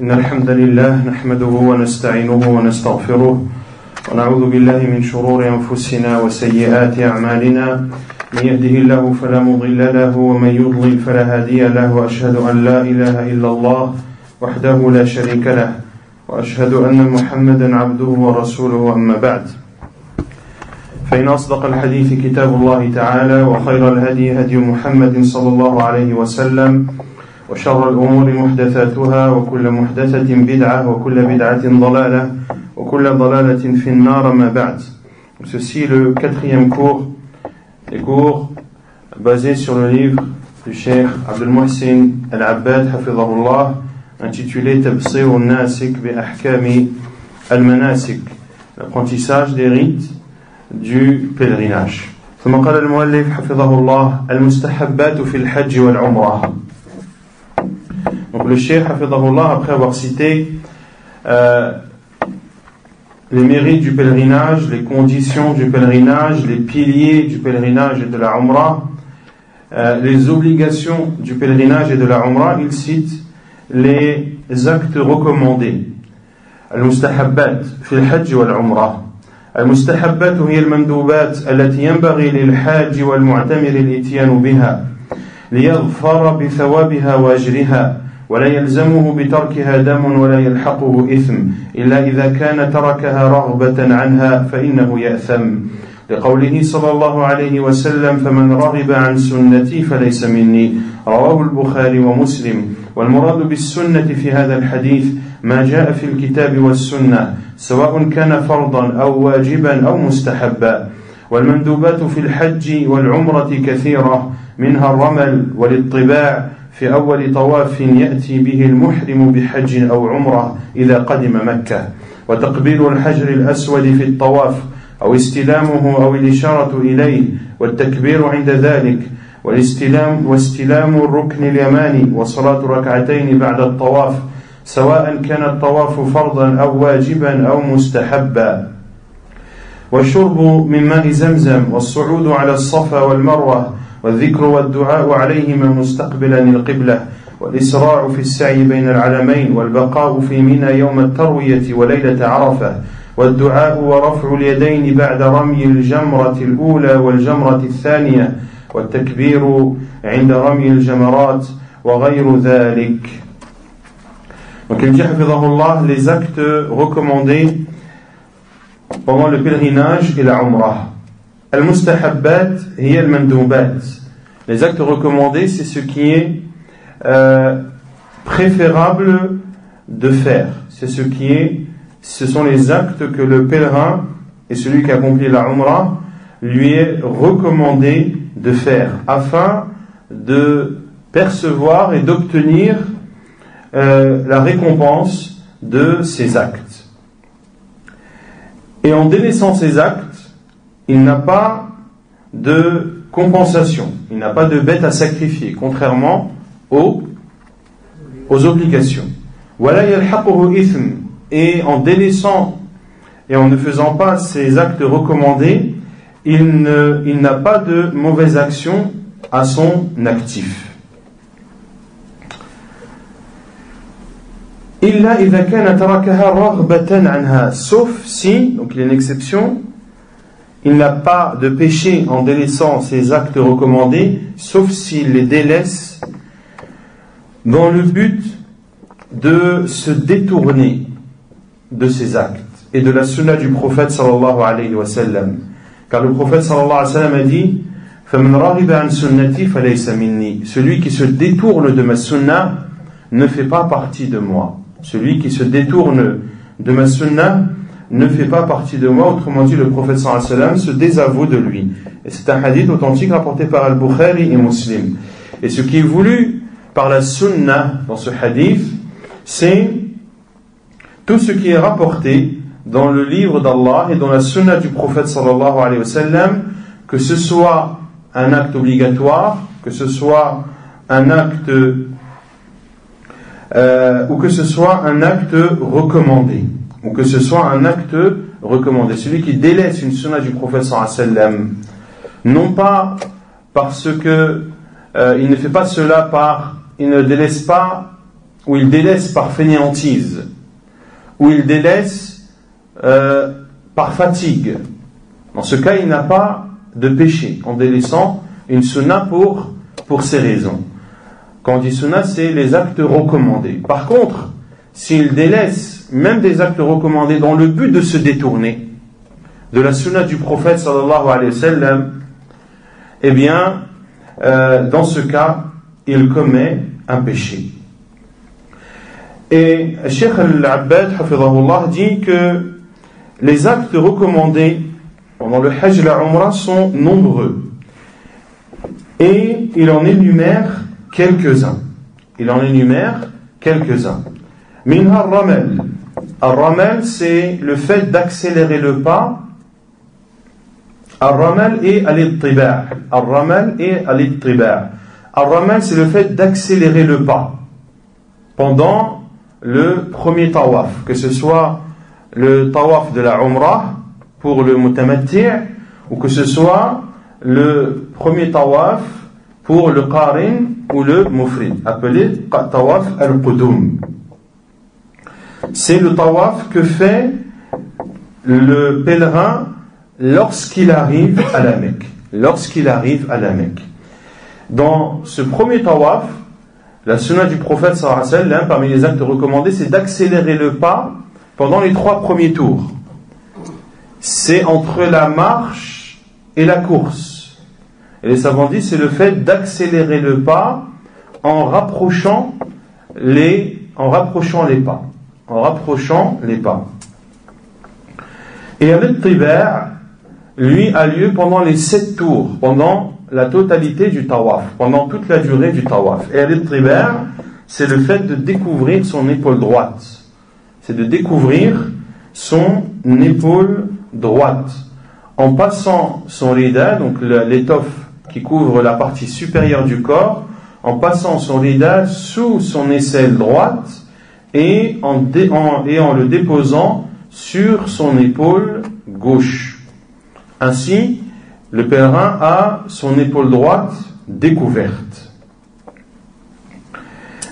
إن الحمد لله نحمده ونستعينه ونستغفره ونعوذ بالله من شرور أنفسنا وسيئات أعمالنا من يهده الله فلا مضل له ومن يضلل فلا هادي له وأشهد أن لا إله إلا الله وحده لا شريك له وأشهد أن محمدا عبده ورسوله أما بعد فإن أصدق الحديث كتاب الله تعالى وخير الهدي هدي محمد صلى الله عليه وسلم وشر الأمور محدثاتها وكل محدثة بدعة وكل بدعة ضلالة وكل ضلالة في النار ما بعد. Ceci est le quatrième cours, les cours basés sur le livre du Cheikh Abdul Muhsin Al-Abbad hafidhahullah intitulé Tabsir al-Nasik bi Ahkami al-Manasik, l'apprentissage des rites du pèlerinage. ثم قال المؤلف حفظه الله المستحبات في الحج والعمرة. Donc le Cheikh hafidhahullah, après avoir cité les mérites du pèlerinage, les conditions du pèlerinage, les piliers du pèlerinage et de la Umrah, les obligations du pèlerinage et de la Umrah, il cite les actes recommandés. المستحبات في الحج والعمرة. المستحبات هي المندوبات التي ينبغي للحاج والمعتمر الاتيان بها ليظفر بثوابها وأجرها ولا يلزمه بتركها دم ولا يلحقه إثم إلا إذا كان تركها رغبة عنها فإنه يأثم لقوله صلى الله عليه وسلم فمن رغب عن سنتي فليس مني رواه البخاري ومسلم. والمراد بالسنة في هذا الحديث ما جاء في الكتاب والسنة سواء كان فرضا أو واجبا أو مستحبا. والمندوبات في الحج والعمرة كثيرة منها الرمل والاطباع في أول طواف يأتي به المحرم بحج أو عمرة إذا قدم مكة وتقبيل الحجر الأسود في الطواف أو استلامه أو الإشارة إليه والتكبير عند ذلك واستلام الركن اليماني وصلاة ركعتين بعد الطواف سواء كان الطواف فرضا أو واجبا أو مستحبا. والشرب من ماء زمزم والصعود على الصفا والمروة والذكر والدعاء عليهما مستقبلا القبلة والإسراع في السعي بين العلمين والبقاء في منى يوم التروية وليلة عرفة والدعاء ورفع اليدين بعد رمي الجمرة الأولى والجمرة الثانية والتكبير عند رمي الجمرات وغير ذلك. Donc il dit hafidhahullah les actes recommandés pendant le pèlerinage et la Umrah. Al-Mustahabbat hiya al-Mandoubat. Les actes recommandés, c'est ce qui est préférable de faire. Ce sont les actes que le pèlerin et celui qui accomplit la Umrah lui est recommandé de faire afin de percevoir et d'obtenir la récompense de ces actes. Et en délaissant ces actes, il n'a pas de compensation, il n'a pas de bête à sacrifier, contrairement aux obligations. Et en délaissant et en ne faisant pas ces actes recommandés, il n'a pas de mauvaise action à son actif. Sauf si, donc il y a une exception, il n'a pas de péché en délaissant ces actes recommandés, sauf s'il les délaisse dans le but de se détourner de ces actes et de la sunna du prophète sallallahu alayhi wa sallam. Car le prophète sallallahu alayhi wa sallam a dit فَمَنْ رَغِبَ عَنْ سُنَّتِي فَلَيْسَ مِنِّي. Celui qui se détourne de ma sunna ne fait pas partie de moi. Celui qui se détourne de ma sunna ne fait pas partie de moi. Autrement dit, le prophète sallallahu alayhi wa sallam se désavoue de lui. Et c'est un hadith authentique rapporté par Al-Bukhari et Muslim. Et ce qui est voulu par la sunna dans ce hadith, c'est tout ce qui est rapporté dans le livre d'Allah et dans la sunna du prophète sallallahu alayhi wa sallam, que ce soit un acte obligatoire, que ce soit un acte ou que ce soit un acte recommandé, celui qui délaisse une sunna du prophète sallallahu alayhi wa sallam, non pas parce que il ne fait pas cela il ne délaisse pas où il délaisse par fainéantise, où il délaisse par fatigue, dans ce cas, il n'a pas de péché en délaissant une sunna pour ces raisons. Quand on dit sunna, c'est les actes recommandés. Par contre, s'il délaisse même des actes recommandés dans le but de se détourner de la sunna du prophète sallallahu alayhi wa sallam, eh bien, dans ce cas, il commet un péché. Et Cheikh Al-Abbad, hafidhahullah, dit que les actes recommandés pendant le Hajj et la Umrah sont nombreux. Et il en énumère quelques-uns. Minha al-ramal. Al-ramal, c'est le fait d'accélérer le pas. Al-ramal et al-ittiba'. Al-ramal, c'est le fait d'accélérer le pas pendant le premier tawaf, que ce soit le tawaf de la Umrah pour le mutamatti' ou que ce soit le premier tawaf pour le qarin ou le mufrid, appelé tawaf al-qudum. C'est le tawaf que fait le pèlerin lorsqu'il arrive à la Mecque. Dans ce premier tawaf, la sunna du prophète sallallahu alayhi wa sallam, parmi les actes recommandés, c'est d'accélérer le pas pendant les 3 premiers tours. C'est entre la marche et la course. Et les savants disent c'est le fait d'accélérer le pas en rapprochant les pas. Et al-ittiba', lui, a lieu pendant les 7 tours, pendant la totalité du tawaf, pendant toute la durée du tawaf. Et al-ittiba', c'est le fait de découvrir son épaule droite. C'est de découvrir son épaule droite en passant son rida, donc l'étoffe qui couvre la partie supérieure du corps, en passant son rida sous son aisselle droite et en le déposant sur son épaule gauche. Ainsi, le pèlerin a son épaule droite découverte.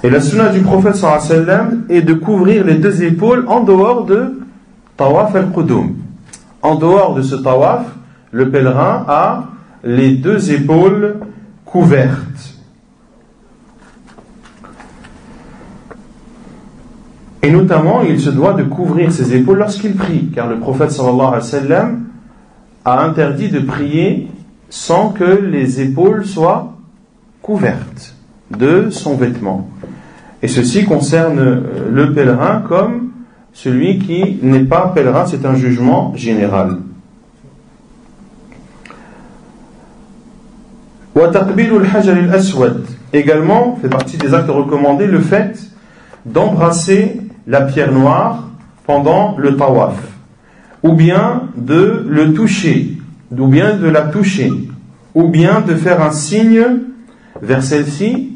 Et la sunna du prophète sallallahu alayhi wa sallam est de couvrir les 2 épaules en dehors de tawaf al-qudum. En dehors de ce tawaf, le pèlerin a les 2 épaules couvertes. Et notamment, il se doit de couvrir ses épaules lorsqu'il prie, car le prophète sallallahu alayhi wa sallam a interdit de prier sans que les épaules soient couvertes de son vêtement. Et ceci concerne le pèlerin comme celui qui n'est pas pèlerin, c'est un jugement général. Wa taqbilul hajar al-aswad, également fait partie des actes recommandés le fait d'embrasser la pierre noire pendant le tawaf, ou bien de le toucher, ou bien de la toucher, ou bien de faire un signe vers celle-ci.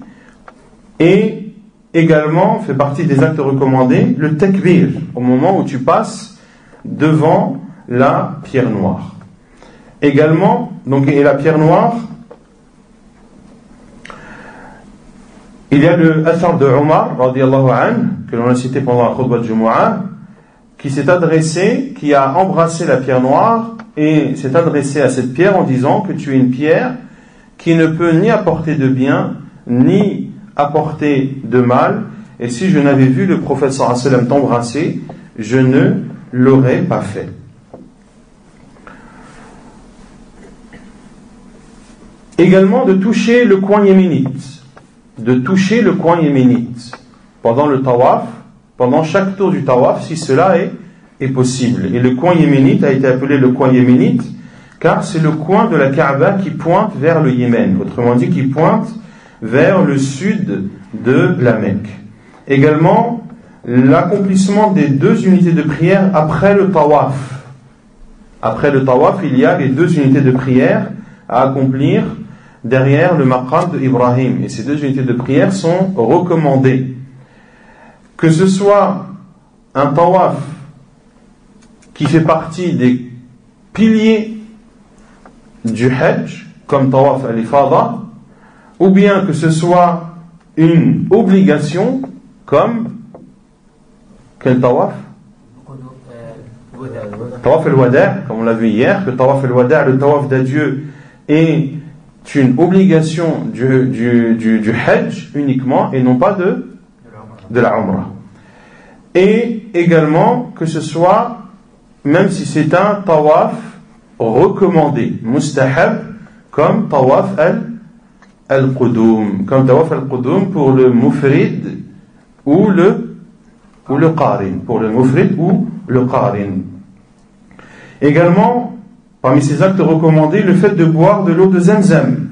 Et également fait partie des actes recommandés le takbir, au moment où tu passes devant la pierre noire. Également, donc, et la pierre noire, il y a le athar de Omar radiyallahu anhu, que l'on a cité pendant la khutbah de Jumu'ah, qui a embrassé la pierre noire et s'est adressé à cette pierre en disant que tu es une pierre qui ne peut ni apporter de bien ni apporter de mal, et si je n'avais vu le prophète sallallahu alayhi wa sallam t'embrasser, je ne l'aurais pas fait. Également de toucher le coin yéménite, pendant le tawaf, pendant chaque tour du tawaf, si cela est possible. Et le coin yéménite a été appelé le coin yéménite car c'est le coin de la Kaaba qui pointe vers le Yémen, autrement dit qui pointe vers le sud de la Mecque. Également, l'accomplissement des 2 unités de prière après le tawaf. Après le tawaf, il y a les 2 unités de prière à accomplir derrière le maqam de Ibrahim. Et ces 2 unités de prière sont recommandées. Que ce soit un tawaf qui fait partie des piliers du Hajj, comme tawaf al-Ifada, ou bien que ce soit une obligation, comme quel tawaf? Tawaf al-wada', comme on l'a vu hier, que tawaf al-wada', le tawaf d'adieu, est une obligation du hajj uniquement et non pas de la umrah. Et également que ce soit, même si c'est un tawaf recommandé, mustahab, comme tawaf al-qudum, comme tawaf al-qudum pour le mufrid ou le qarin, pour le mufrid ou le qarin. Également, parmi ces actes recommandés, le fait de boire de l'eau de Zamzam,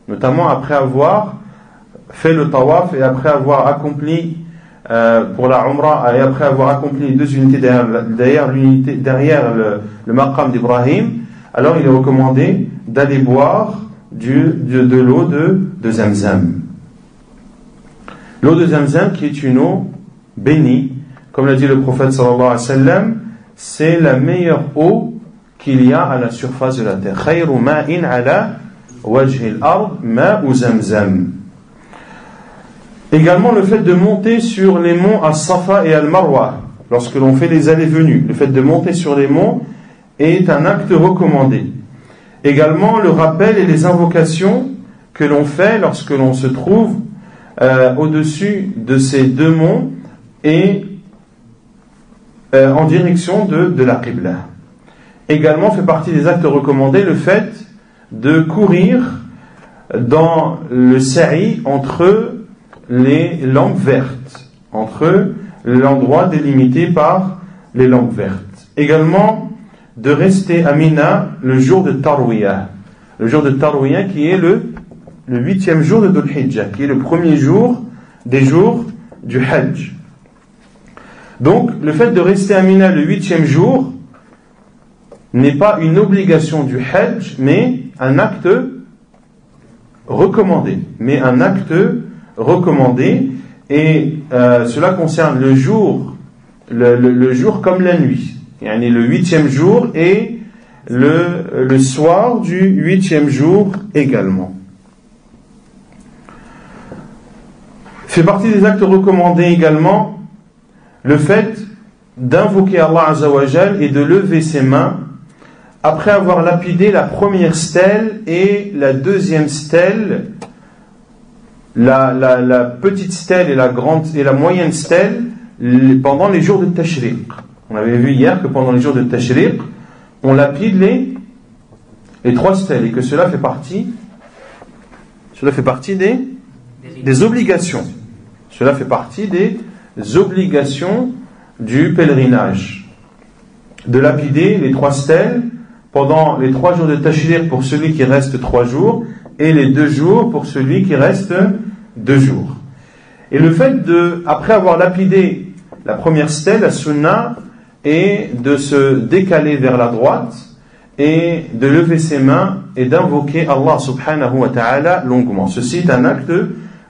notamment après avoir fait le tawaf et après avoir accompli pour la umrah et après avoir accompli les deux unités derrière le maqam d'Ibrahim, alors il est recommandé d'aller boire de l'eau de Zamzam. L'eau de Zamzam qui est une eau bénie, comme l'a dit le prophète sallallahu alayhi wa sallam, c'est la meilleure eau qu'il y a à la surface de la terre. Khayru ma'in ala wajhi al-ard ma'u Zamzam. Également le fait de monter sur les monts As-Safa et Al-Marwa, lorsque l'on fait les allées-venues, le fait de monter sur les monts est un acte recommandé. Également le rappel et les invocations que l'on fait lorsque l'on se trouve au-dessus de ces deux monts et en direction de la Qibla. Également fait partie des actes recommandés le fait de courir dans le sa'i entre les lampes vertes, entre l'endroit délimité par les lampes vertes. Également de rester à Mina le jour de Tarwiyah. Le jour de Tarwiyah qui est le 8e jour de Dhul Hijjah, qui est le premier jour des jours du Hajj. Donc, le fait de rester à Mina le 8e jour n'est pas une obligation du Hajj, mais un acte recommandé. Et cela concerne le jour, le jour comme la nuit. Yani le 8e jour et le soir du 8e jour également. Fait partie des actes recommandés également le fait d'invoquer Allah Azza wa Jal et de lever ses mains après avoir lapidé la première stèle et la deuxième stèle, la petite stèle et la moyenne stèle pendant les jours de Tashriq. On avait vu hier que pendant les jours de Tashriq, on lapide les trois stèles et que cela fait partie des obligations. Cela fait partie des obligations du pèlerinage. De lapider les trois stèles pendant les 3 jours de Tashriq pour celui qui reste 3 jours et les 2 jours pour celui qui reste 2 jours. Et le fait après avoir lapidé la première stèle, la sunna, est de se décaler vers la droite et de lever ses mains et d'invoquer Allah subhanahu wa ta'ala longuement. Ceci est un acte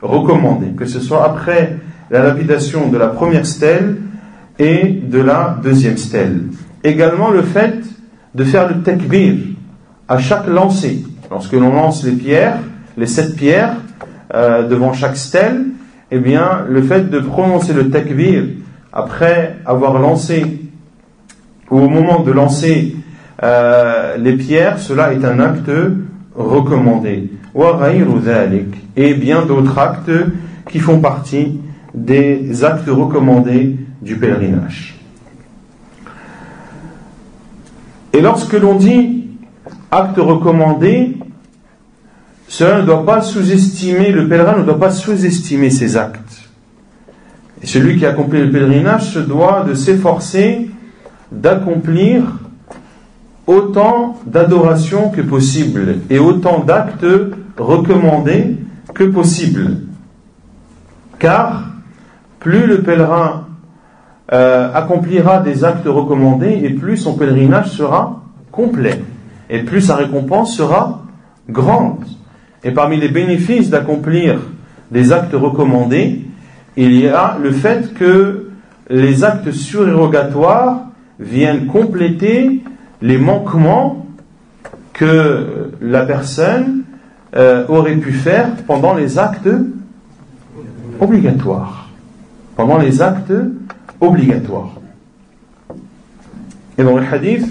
recommandé, que ce soit après la lapidation de la première stèle et de la deuxième stèle. Également le fait de faire le takbir à chaque lancer. Lorsque l'on lance les pierres, les 7 pierres devant chaque stèle, eh bien le fait de prononcer le takbir après avoir lancé ou au moment de lancer les pierres, cela est un acte recommandé. Et bien d'autres actes qui font partie des actes recommandés du pèlerinage. Et lorsque l'on dit acte recommandé, cela ne doit pas sous-estimer, le pèlerin ne doit pas sous-estimer ses actes. Et celui qui accomplit le pèlerinage se doit de s'efforcer d'accomplir autant d'adoration que possible et autant d'actes recommandés que possible. Car plus le pèlerin accomplira des actes recommandés et plus son pèlerinage sera complet et plus sa récompense sera grande. Et parmi les bénéfices d'accomplir des actes recommandés, il y a le fait que les actes surérogatoires viennent compléter les manquements que la personne aurait pu faire pendant les actes obligatoires. pendant les actes obligatoires. Et dans le hadith,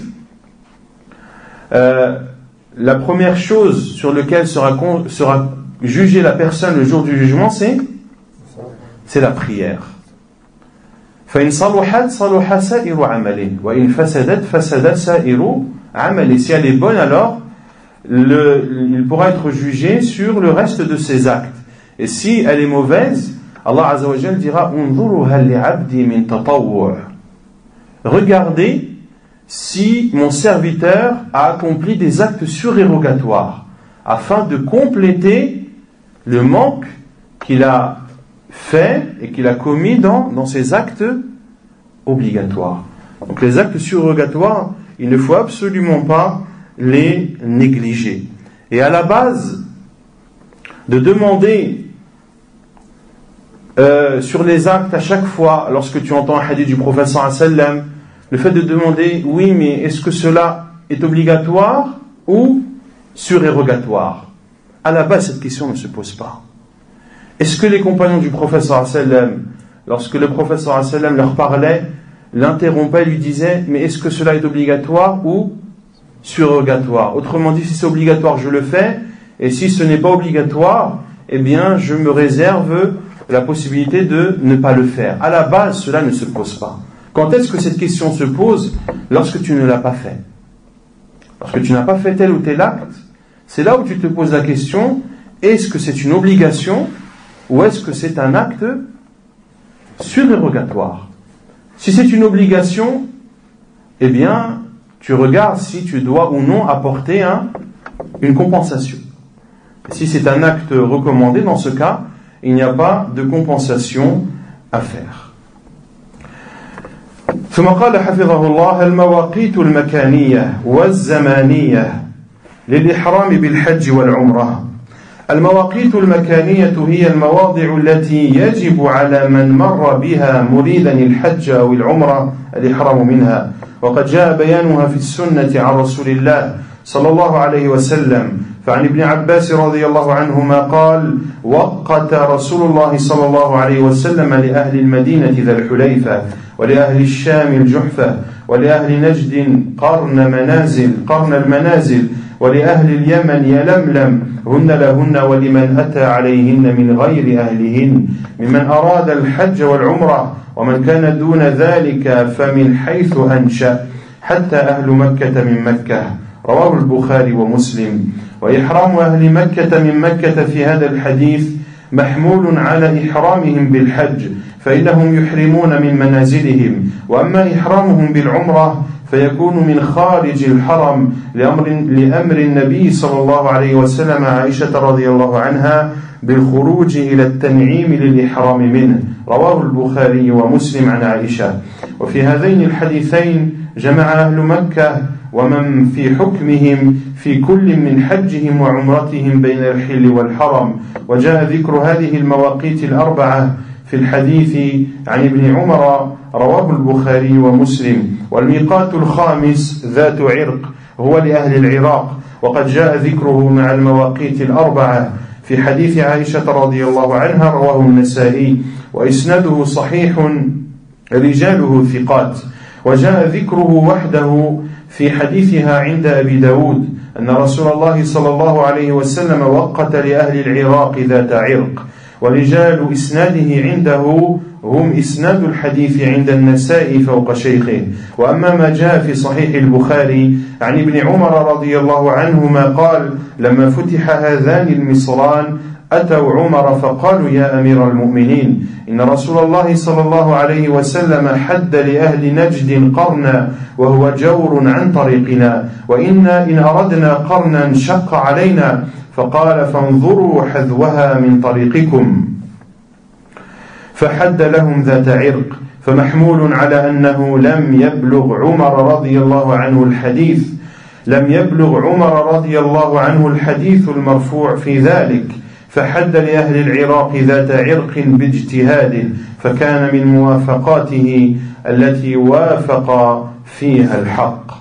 la première chose sur laquelle sera jugée la personne le jour du jugement, c'est la prière. فإن صلحت صلح سائر عمله وإن فسدت فسد سائر عمله. Si elle est bonne, alors il pourra être jugé sur le reste de ses actes. Et si elle est mauvaise, Allah Azza wa Jal dira انظروا هل لعبدي من تطوع. Regardez si mon serviteur a accompli des actes surérogatoires afin de compléter le manque qu'il a fait et qu'il a commis dans ses actes obligatoires. Donc les actes surérogatoires, il ne faut absolument pas les négliger. Et à la base de demander sur les actes à chaque fois, lorsque tu entends un hadith du prophète sallallahu alayhi wa sallam, le fait de demander, oui, mais est-ce que cela est obligatoire ou surérogatoire? À la base, cette question ne se pose pas. Est-ce que les compagnons du prophète sallallahu alayhi wa sallam, lorsque le prophète sallallahu alayhi wa sallam leur parlait, l'interrompaient, lui disaient, mais est-ce que cela est obligatoire ou surérogatoire? Autrement dit, si c'est obligatoire, je le fais, et si ce n'est pas obligatoire, eh bien, je me réserve la possibilité de ne pas le faire. À la base, cela ne se pose pas. Quand est-ce que cette question se pose? Lorsque tu ne l'as pas fait. Lorsque tu n'as pas fait tel ou tel acte, c'est là où tu te poses la question, est-ce que c'est une obligation ou est-ce que c'est un acte surérogatoire? Si c'est une obligation, eh bien, tu regardes si tu dois ou non apporter une compensation. Et si c'est un acte recommandé, dans ce cas, il n'y a pas de compensation à faire. ثم قال حفظه الله المواقيت المكانية والزمانية للإحرام بالحج والعمرة. المواقيت المكانية هي المواضع التي يجب على من مر بها مريدا الحج أو العمرة الإحرام منها، وقد جاء بيانها في السنة عن رسول الله صلى الله عليه وسلم. فعن ابن عباس رضي الله عنهما قال: وقت رسول الله صلى الله عليه وسلم لأهل المدينة ذا الحليفة، ولأهل الشام الجحفة، ولأهل نجد قرن المنازل، ولأهل اليمن يلملم، هن لهن ولمن أتى عليهن من غير أهلهن ممن أراد الحج والعمرة، ومن كان دون ذلك فمن حيث أنشأ، حتى أهل مكة من مكة. رواه البخاري ومسلم. وإحرام أهل مكة من مكة في هذا الحديث محمول على إحرامهم بالحج، فإنهم يحرمون من منازلهم، وأما إحرامهم بالعمرة فيكون من خارج الحرم لأمر النبي صلى الله عليه وسلم عائشة رضي الله عنها بالخروج إلى التنعيم للإحرام منه. رواه البخاري ومسلم عن عائشة. وفي هذين الحديثين جمع أهل مكة ومن في حكمهم في كل من حجهم وعمرتهم بين الحل والحرم. وجاء ذكر هذه المواقيت الأربعة في الحديث عن ابن عمر رواه البخاري ومسلم. والميقات الخامس ذات عرق هو لأهل العراق، وقد جاء ذكره مع المواقيت الأربعة في حديث عائشة رضي الله عنها رواه النسائي، وإسناده صحيح رجاله ثقات. وجاء ذكره وحده في حديثها عند أبي داود أن رسول الله صلى الله عليه وسلم وقت لأهل العراق ذات عرق. ورجال إسناده عنده هم إسناد الحديث عند النسائي فوق شيخه. وأما ما جاء في صحيح البخاري عن ابن عمر رضي الله عنهما قال: لما فتح هذان المصران أتوا عمر فقالوا: يا أمير المؤمنين، إن رسول الله صلى الله عليه وسلم حد لأهل نجد قرنا وهو جور عن طريقنا، وإنا إن أردنا قرنا شق علينا، فقال: فانظروا حذوها من طريقكم. فحد لهم ذات عرق، فمحمول على أنه لم يبلغ عمر رضي الله عنه الحديث المرفوع في ذلك، فحد لأهل العراق ذات عرق باجتهاد، فكان من موافقاته التي وافق فيها الحق.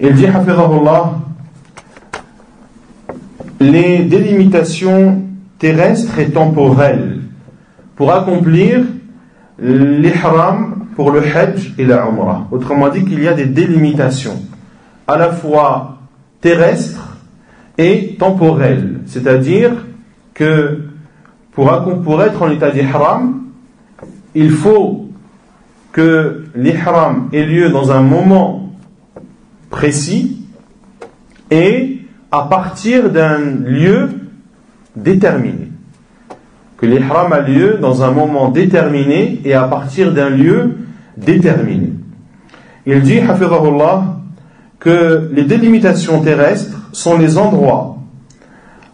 Il dit حفظه les délimitations terrestres et temporelles pour accomplir l'ihram pour le hajj et la umrah. Autrement dit qu'il y a des délimitations, à la fois terrestres et temporelles. C'est-à-dire que pour être en état d'ihram, il faut que l'ihram ait lieu dans un moment précis et à partir d'un lieu déterminé. Que l'ihram a lieu dans un moment déterminé et à partir d'un lieu déterminé. Il dit, hafidhahullah, que les délimitations terrestres sont les endroits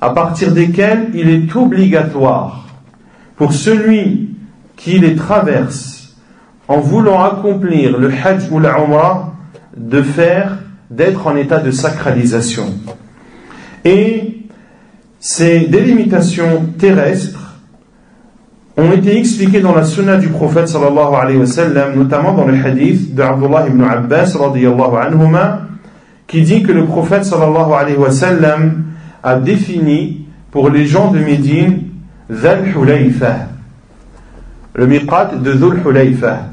à partir desquels il est obligatoire pour celui qui les traverse en voulant accomplir le hajj ou la umrah d'être en état de sacralisation. Et ces délimitations terrestres ont été expliquées dans la sunna du prophète sallallahu alayhi wa sallam, notamment dans le hadith de Abdullah ibn Abbas radiyallahu anhuma, qui dit que le prophète sallallahu alayhi wa sallam a défini pour les gens de Médine Dhul Hulayfa, le miqat de Dhul Hulayfa,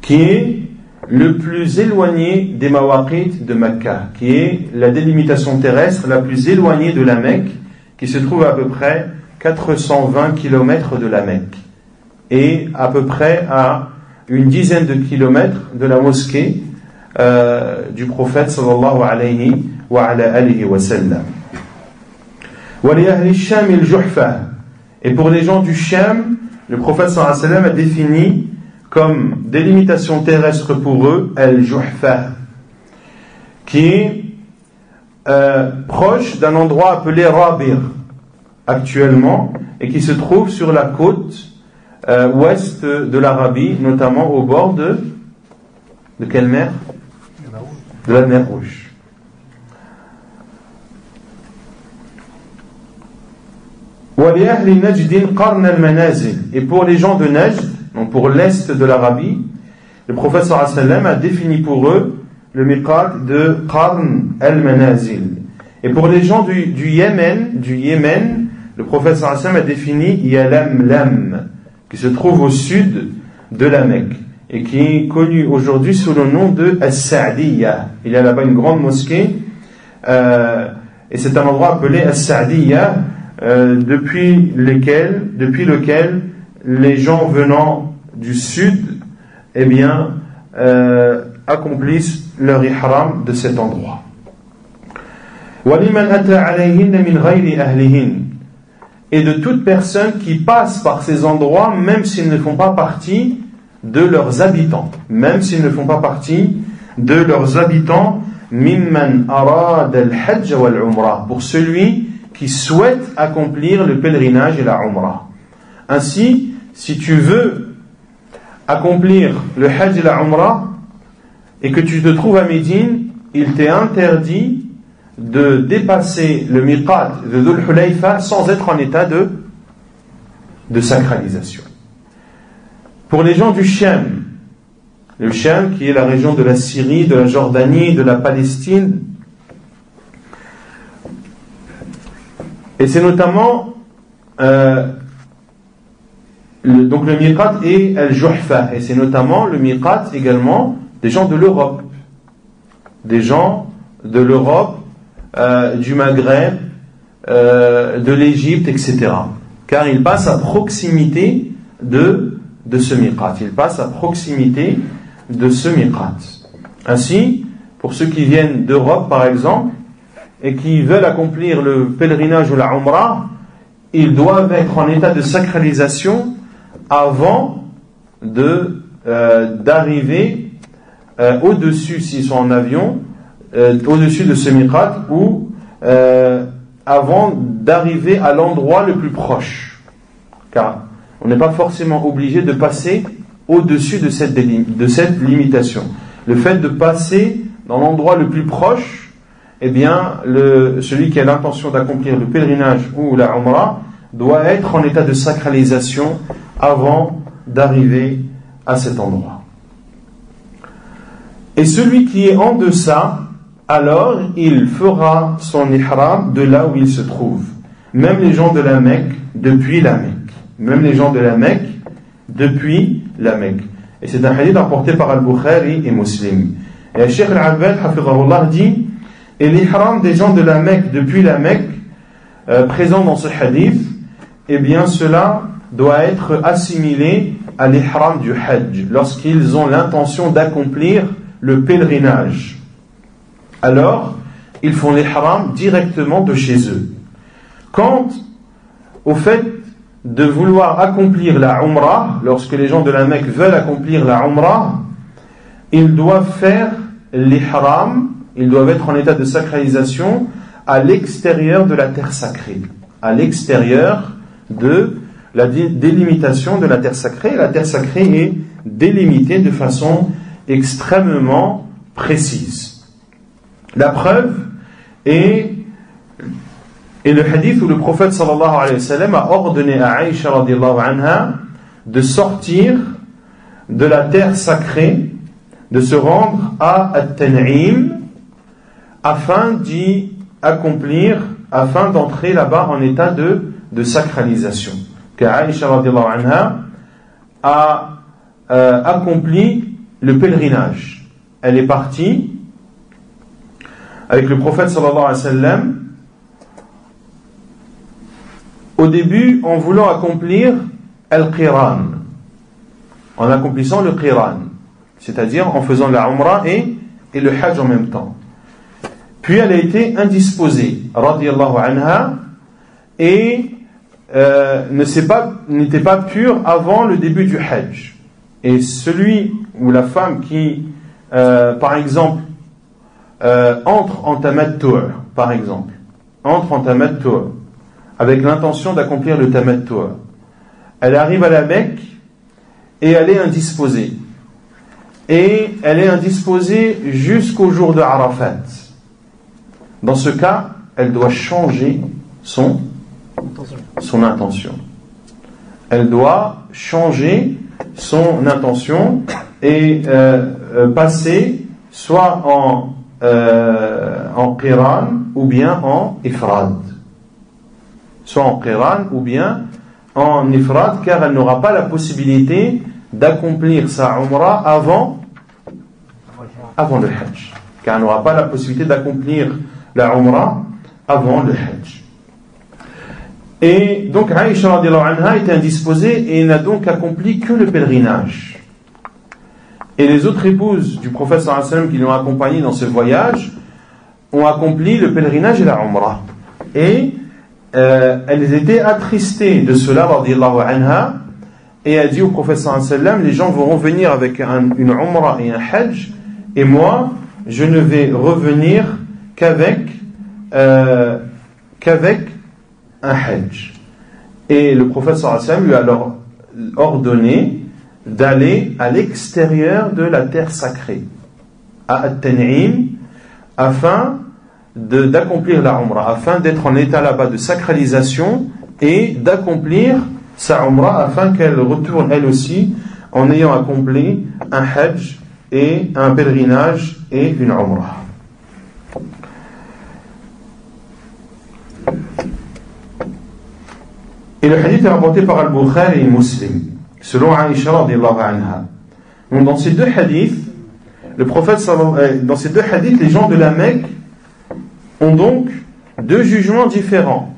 qui est le plus éloigné des mawaqit de Mecca, qui est la délimitation terrestre la plus éloignée de la Mecque, qui se trouve à peu près 420 km de la Mecque et à peu près à une dizaine de kilomètres de la mosquée du prophète sallallahu alayhi wa ala alihi wa sallam. Et pour les gens du Sham, le prophète sallallahu alayhi wa sallam a défini comme délimitation terrestre pour eux al-Juhfa, qui est proche d'un endroit appelé Rabir actuellement et qui se trouve sur la côte ouest de l'Arabie, notamment au bord de quelle mer? De la mer Rouge. Et pour les gens de Najd, donc pour l'est de l'Arabie, le prophète sallallahu alayhi wa sallam a défini pour eux le miqat de Qarn al-Manazil. Et pour les gens du Yémen, le prophète sallallahu alayhi wa sallam a défini Yalamlam, qui se trouve au sud de la Mecque et qui est connu aujourd'hui sous le nom de As-Sa'diyya. Il y a là-bas une grande mosquée et c'est un endroit appelé As-Sa'diyya depuis lequel les gens venant du sud accomplissent leur ihram de cet endroit. Et de toute personne qui passe par ces endroits, même s'ils ne font pas partie de leurs habitants, mimman arad al-hajj wal-umrah, pour celui qui souhaite accomplir le pèlerinage et la umrah. Ainsi, si tu veux accomplir le hajj et la umrah et que tu te trouves à Médine, il t'est interdit de dépasser le miqat de Dhul Hulayfa sans être en état de sacralisation. Pour les gens du Sham, le Sham qui est la région de la Syrie, de la Jordanie, de la Palestine, et c'est notamment donc le miqat est al-Juhfa, et c'est notamment le miqat également des gens de l'Europe, du Maghreb, de l'Égypte, etc. Car il passe à proximité de ce miqat. Ainsi, pour ceux qui viennent d'Europe, par exemple, et qui veulent accomplir le pèlerinage ou la umrah, ils doivent être en état de sacralisation avant d'arriver au-dessus, s'ils sont en avion, au-dessus de ce miqat, ou avant d'arriver à l'endroit le plus proche, car on n'est pas forcément obligé de passer au-dessus de cette limitation. Le fait de passer dans l'endroit le plus proche, celui qui a l'intention d'accomplir le pèlerinage ou la umrah doit être en état de sacralisation avant d'arriver à cet endroit. Et celui qui est en deçà, alors il fera son ihram de là où il se trouve. Même les gens de la Mecque, depuis la Mecque. même les gens de la Mecque, depuis la Mecque. Et c'est un hadith rapporté par Al-Bukhari et Muslim. Et le Cheikh Al-Abbad, hafidhahullah, dit, et l'ihram des gens de la Mecque depuis la Mecque, présent dans ce hadith, eh bien cela doit être assimilé à l'ihram du Hajj, lorsqu'ils ont l'intention d'accomplir le pèlerinage. Alors, ils font l'ihram directement de chez eux. Quant au fait de vouloir accomplir la Umrah, lorsque les gens de la Mecque veulent accomplir la Umrah, ils doivent faire l'ihram, ils doivent être en état de sacralisation à l'extérieur de la terre sacrée, à l'extérieur de la délimitation de la terre sacrée. La terre sacrée est délimitée de façon extrêmement précise. La preuve est le hadith où le prophète sallallahu alayhi wa sallam a ordonné à Aïcha radiyallahu anha de sortir de la terre sacrée, de se rendre à At-Tan'im afin d'y accomplir, afin d'entrer là-bas en état de sacralisation. Car Aïcha radiyallahu anha a accompli le pèlerinage. Elle est partie avec le prophète sallallahu alayhi wa sallam au début en voulant accomplir Al-Qiran, en accomplissant le Qiran, c'est-à-dire en faisant la Umrah et le Hajj en même temps. Puis elle a été indisposée, radiyallahu anha, et n'était pas pure avant le début du Hajj. Et celui ou la femme qui, par exemple, entre en tamattu', par exemple, entre en tamattu' avec l'intention d'accomplir le tamattu', elle arrive à la Mecque et elle est indisposée. Et elle est indisposée jusqu'au jour de Arafat. Dans ce cas, elle doit changer son intention. Elle doit changer son intention et passer soit en Qiran ou bien en Ifrad. Soit en Qiran ou bien en Ifrad, car elle n'aura pas la possibilité d'accomplir sa Umrah avant le Hajj. Car elle n'aura pas la possibilité d'accomplir la Umrah avant le Hajj. Et donc Aïcha radiyallahu anha était indisposée et n'a donc accompli que le pèlerinage. Et les autres épouses du prophète sallallahu alayhi wa sallam qui l'ont accompagné dans ce voyage ont accompli le pèlerinage et la Umrah. Et elles étaient attristées de cela, radiyallahu anha, et elle dit au prophète sallallahu alayhi wa sallam, les gens vont revenir avec une Umrah et un Hajj, et moi, je ne vais revenir qu'avec un Hajj. Et le prophète sallallahu alayhi wa sallam lui a alors ordonné d'aller à l'extérieur de la terre sacrée, à At-Tan'im, afin d'accomplir la Umrah, afin d'être en état là-bas de sacralisation et d'accomplir sa Umrah, afin qu'elle retourne elle aussi en ayant accompli un Hajj et un pèlerinage et une Umrah. Et le hadith est rapporté par Al-Bukhari et Muslim, selon Aïcha radiyallahu anha. Donc dans ces deux hadiths, dans ces deux hadiths, les gens de la Mecque ont donc deux jugements différents.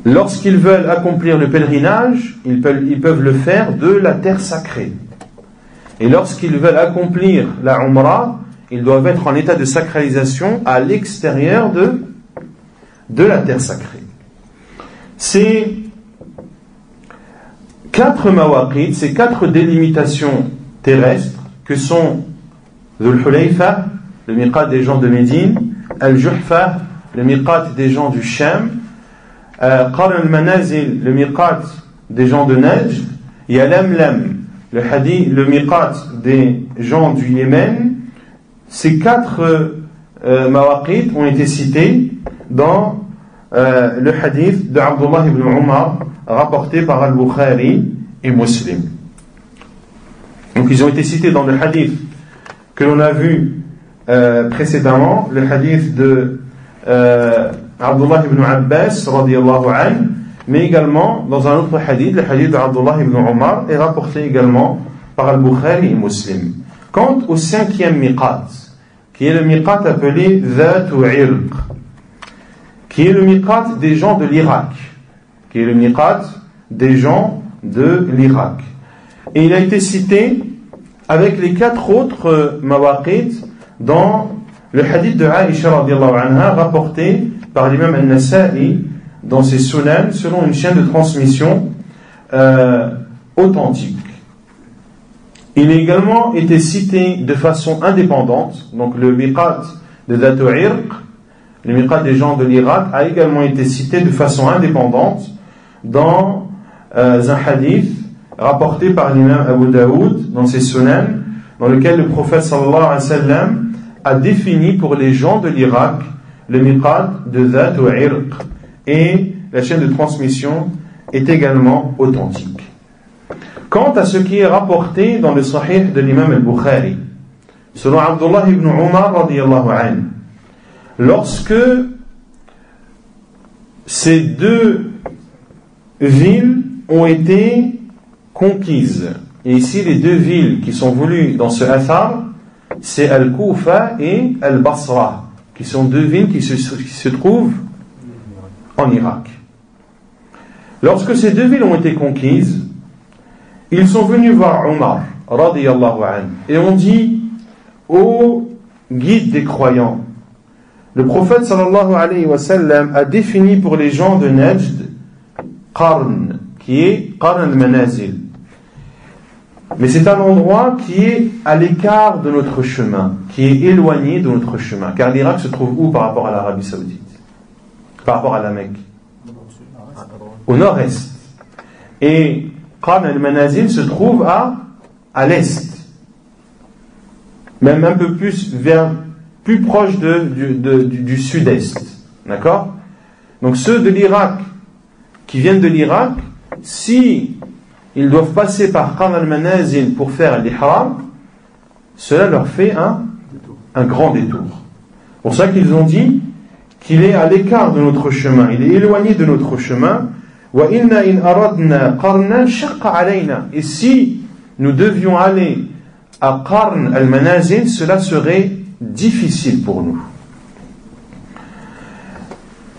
Lorsqu'ils veulent accomplir le pèlerinage, ils peuvent le faire de la terre sacrée. Et lorsqu'ils veulent accomplir la Umrah, ils doivent être en état de sacralisation à l'extérieur de la terre sacrée. Ces quatre mawaqit, ces quatre délimitations terrestres que sont Dhul Hulayfa, le miqat des gens de Médine, Al-Juhfa, le miqat des gens du Sham, Qarn al-Manazil, le miqat des gens de Najd, et Lamlam, le miqat des gens du Yémen. Ces quatre mawaqit ont été cités dans le hadith de Abdullah ibn Umar, rapporté par Al-Bukhari et Muslim. Donc ils ont été cités dans le hadith que l'on a vu précédemment, le hadith de Abdullah ibn Abbas radiyallahu anhu, mais également dans un autre hadith, le hadith d'Abdullah ibn Omar, est rapporté également par Al-Bukhari et Muslim. Quant au 5e miqat, qui est le miqat appelé Dhatu Irq, qui est le miqat des gens de l'Irak, qui est le miqat des gens de l'Irak. Et il a été cité avec les 4 autres mawaqit dans le hadith de Aïcha radiallahu anha rapporté par l'imam al-Nasa'i dans ses sunan selon une chaîne de transmission authentique. Il a également été cité de façon indépendante, donc le miqat de Dhatu Irq, le miqat des gens de l'Irak, a également été cité de façon indépendante dans un hadith rapporté par l'imam Abu Daoud dans ses sunan, dans lequel le prophète sallallahu alayhi wa sallam a défini pour les gens de l'Irak le miqat de Dhatu Irq, et la chaîne de transmission est également authentique. Quant à ce qui est rapporté dans le Sahih de l'imam al-Bukhari, selon Abdullah ibn Umar radiyallahu anhu, lorsque ces 2 villes ont été conquises, et ici les 2 villes qui sont voulues dans ce athar, c'est Al-Kufa et Al-Basra, qui sont 2 villes qui se trouvent en Irak. Lorsque ces 2 villes ont été conquises, ils sont venus voir Omar radiyallahu anhu et ont dit: ô guide des croyants, le prophète sallallahu alayhi wa sallam a défini pour les gens de Najd Qarn, qui est Qarn al-Manazil. Mais c'est un endroit qui est à l'écart de notre chemin, qui est éloigné de notre chemin. Car l'Irak se trouve où par rapport à l'Arabie Saoudite? Par rapport à la Mecque? Au nord-est. Et Qarn al-Manazil se trouve à l'est. Même un peu plus proche du sud-est. D'accord? Donc ceux de l'Irak, qui viennent de l'Irak, si ils doivent passer par Qarn al-Manazil pour faire l'ihram, cela leur fait un grand détour. C'est pour ça qu'ils ont dit qu'il est à l'écart de notre chemin, il est éloigné de notre chemin. Et si nous devions aller à Qarn al-Manazil, cela serait difficile pour nous.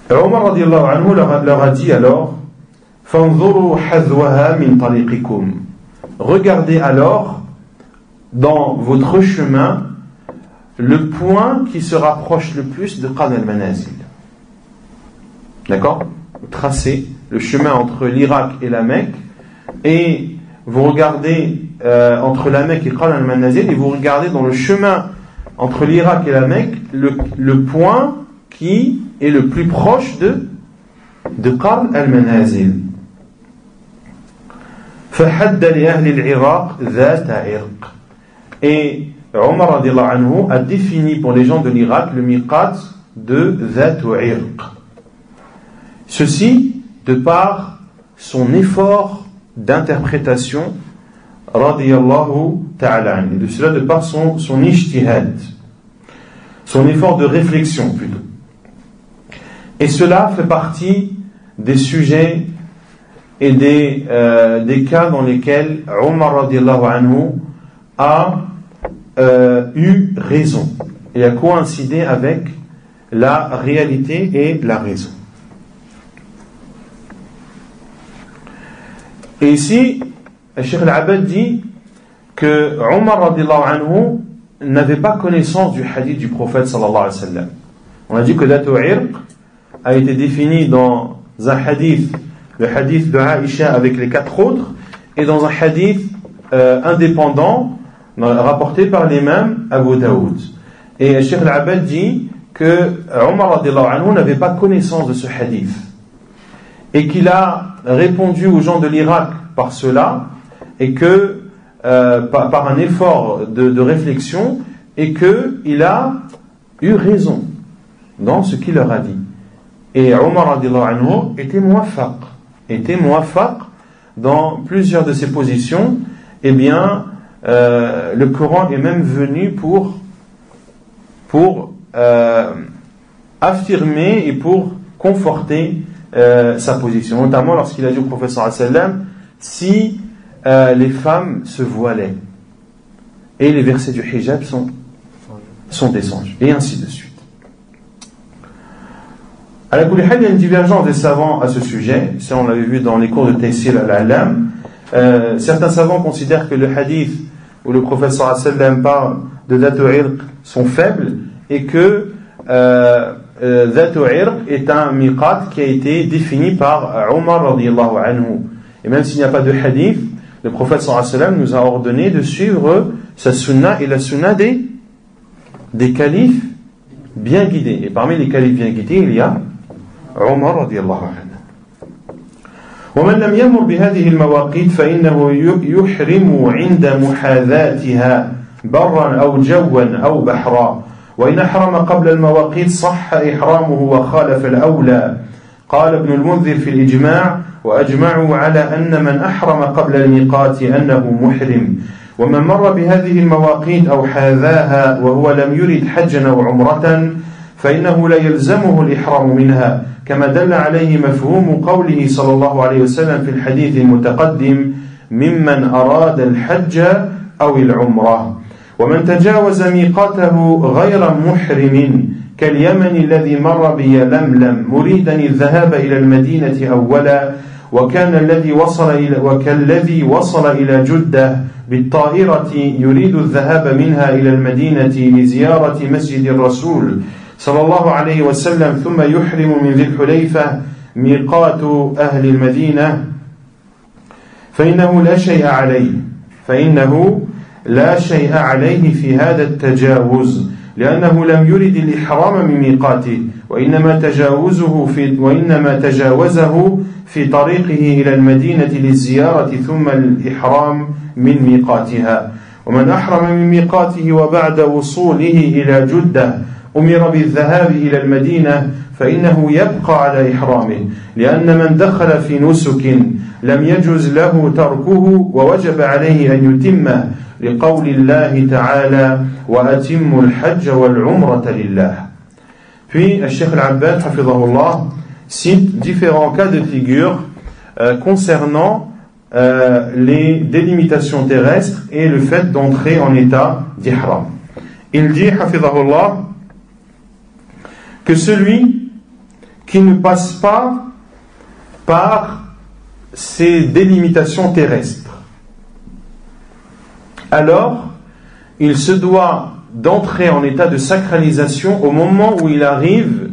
Omar radiyallahu anhu leur a dit alors: regardez alors dans votre chemin le point qui se rapproche le plus de Qarn al-Manazil. D'accord? Tracez le chemin entre l'Irak et la Mecque, et vous regardez entre la Mecque et Qarn al-Manazil, et vous regardez dans le chemin entre l'Irak et la Mecque le point qui est le plus proche de Qarn al-Manazil. Et Omar radiyallahu anhu a défini pour les gens de l'Irak le miqat de Dhatu Irq. Ceci de par son effort d'interprétation radiyallahu ta'ala anhu, et de cela de par son ijtihad, son effort de réflexion plutôt. Et cela fait partie des sujets et des cas dans lesquels Omar radiyallahu anhu a eu raison et a coïncidé avec la réalité et la raison. Et ici, le Cheikh Al-Abad dit que Omar radiyallahu anhu n'avait pas connaissance du hadith du prophète sallallahu alayhi wa sallam. On a dit que Dhatu Irq a été défini dans un hadith, le hadith de Aïcha avec les 4 autres, et dans un hadith indépendant rapporté par l'imam Abu Daoud. Et Cheikh Al-Abad dit que Omar radiyallahu anhu n'avait pas connaissance de ce hadith, et qu'il a répondu aux gens de l'Irak par cela, et que par un effort de réflexion, et qu'il a eu raison dans ce qu'il leur a dit. Et Omar radiyallahu anhu était muwaffaq dans plusieurs de ses positions. Eh bien, le Coran est même venu pour affirmer et pour conforter sa position, notamment lorsqu'il a dit au prophète sallallahu alayhi wa sallam, si les femmes se voilaient, et les versets du hijab sont descendus, et ainsi de suite. À la Kulihal, il y a une divergence des savants à ce sujet. Ça, on l'avait vu dans les cours de Taysir al-Alam. Certains savants considèrent que le hadith où le prophète sallallahu alayhi wa sallam parle de Dhatu Irq sont faibles, et que Dhatu Irq est un miqat qui a été défini par Omar radiyallahu anhu. Et même s'il n'y a pas de hadith, le prophète sallallahu alayhi wa sallam nous a ordonné de suivre sa sunna et la sunna des califes bien guidés. Et parmi les califes bien guidés, il y a Omar radiyallahu anhu. ومن لم يمر بهذه المواقيت فإنه يحرم عند محاذاتها برا أو جوا أو بحرا، وإن أحرم قبل المواقيت صح إحرامه وخالف الأولى. قال ابن المنذر في الإجماع: وأجمعوا على أن من أحرم قبل الميقات أنه محرم، ومن مر بهذه المواقيت أو حاذاها وهو لم يرد حجا أو عمرة فإنه لا يلزمه الإحرام منها، كما دل عليه مفهوم قوله صلى الله عليه وسلم في الحديث المتقدم: ممن أراد الحج أو العمرة. ومن تجاوز ميقاته غير محرم كاليمن الذي مر بيلملم مريدا الذهاب إلى المدينة أولا، وكالذي وصل إلى جدة بالطائرة يريد الذهاب منها إلى المدينة لزيارة مسجد الرسول صلى الله عليه وسلم، ثم يحرم من ذي الحليفة ميقات أهل المدينة، فإنه لا شيء عليه في هذا التجاوز، لأنه لم يرد الإحرام من ميقاته، وإنما تجاوزه في طريقه إلى المدينة للزيارة ثم الإحرام من ميقاتها. ومن أحرم من ميقاته وبعد وصوله إلى جدة أمر بالذهاب إلى المدينة فإنه يبقى على إحرامه، لأن من دخل في نسك لم يجوز له تركه ووجب عليه أن يتمه، لقول الله تعالى: وأتموا الحج والعمرة لله. Puis le Cheikh Al-Abbad hafidhahullah cite différents cas de figure concernant les délimitations terrestres et le fait d'entrer en état d'ihram. Il dit hafidhahullah que celui qui ne passe pas par ces délimitations terrestres, alors il se doit d'entrer en état de sacralisation au moment où il arrive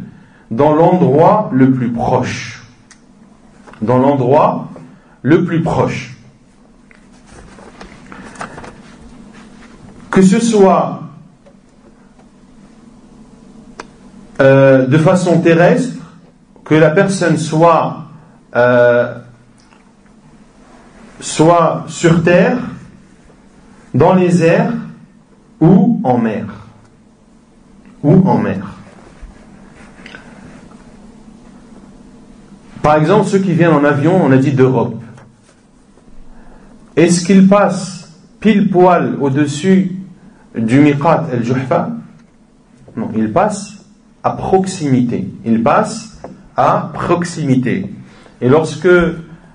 dans l'endroit le plus proche. Dans l'endroit le plus proche. Que ce soit de façon terrestre, que la personne soit sur terre, dans les airs ou en mer. Par exemple, ceux qui viennent en avion, on a dit d'Europe. Est-ce qu'ils passent pile poil au-dessus du miqat al-Juhfa? Non, ils passent à proximité. Et lorsque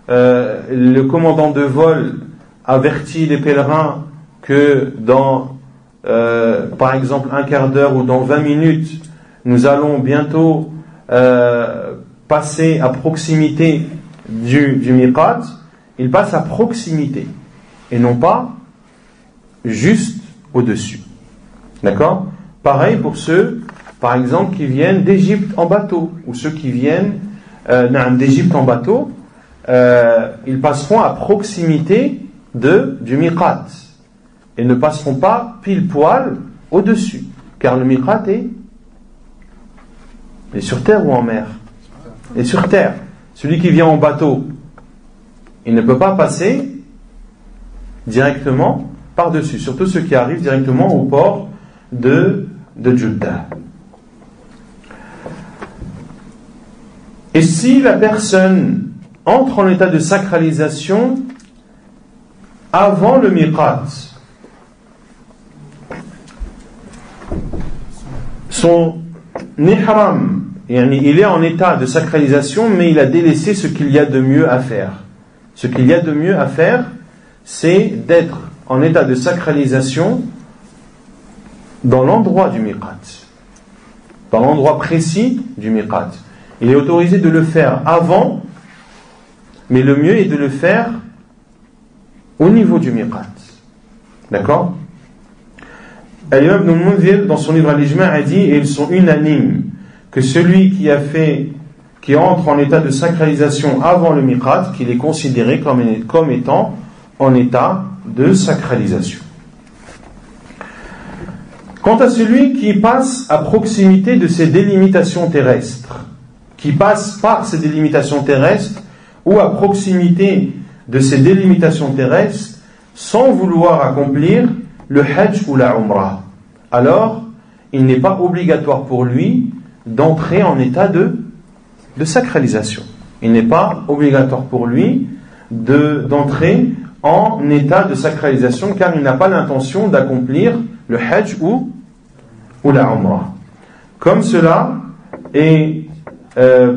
le commandant de vol avertit les pèlerins que dans, par exemple, un quart d'heure ou dans 20 minutes, nous allons bientôt passer à proximité du miqat, il passe à proximité et non pas juste au-dessus. D'accord? Pareil pour ceux, par exemple, qui viennent d'Égypte en bateau, ou ceux qui viennent d'Égypte en bateau, ils passeront à proximité du miqat et ne passeront pas pile poil au-dessus, car le miqat est sur terre ou en mer? Et sur terre. Celui qui vient en bateau, il ne peut pas passer directement par-dessus, surtout ceux qui arrivent directement au port de Jeddah. Et si la personne entre en état de sacralisation avant le miqat, son ihram il est en état de sacralisation, mais il a délaissé ce qu'il y a de mieux à faire. Ce qu'il y a de mieux à faire, c'est d'être en état de sacralisation dans l'endroit du miqat, dans l'endroit précis du miqat. Il est autorisé de le faire avant, mais le mieux est de le faire au niveau du miqat. D'accord? Al-Imam Ibn al-Mundhir, dans son livre Al-Ijma', a dit, et ils sont unanimes, que celui qui entre en état de sacralisation avant le miqat, qu'il est considéré comme étant en état de sacralisation. Quant à celui qui passe à proximité de ces délimitations terrestres, qui passe par ces délimitations terrestres ou à proximité de ces délimitations terrestres sans vouloir accomplir le hajj ou la umrah, alors il n'est pas obligatoire pour lui d'entrer en état de sacralisation. Il n'est pas obligatoire pour lui d'entrer en état de sacralisation, car il n'a pas l'intention d'accomplir le hajj ou la umrah. Comme cela est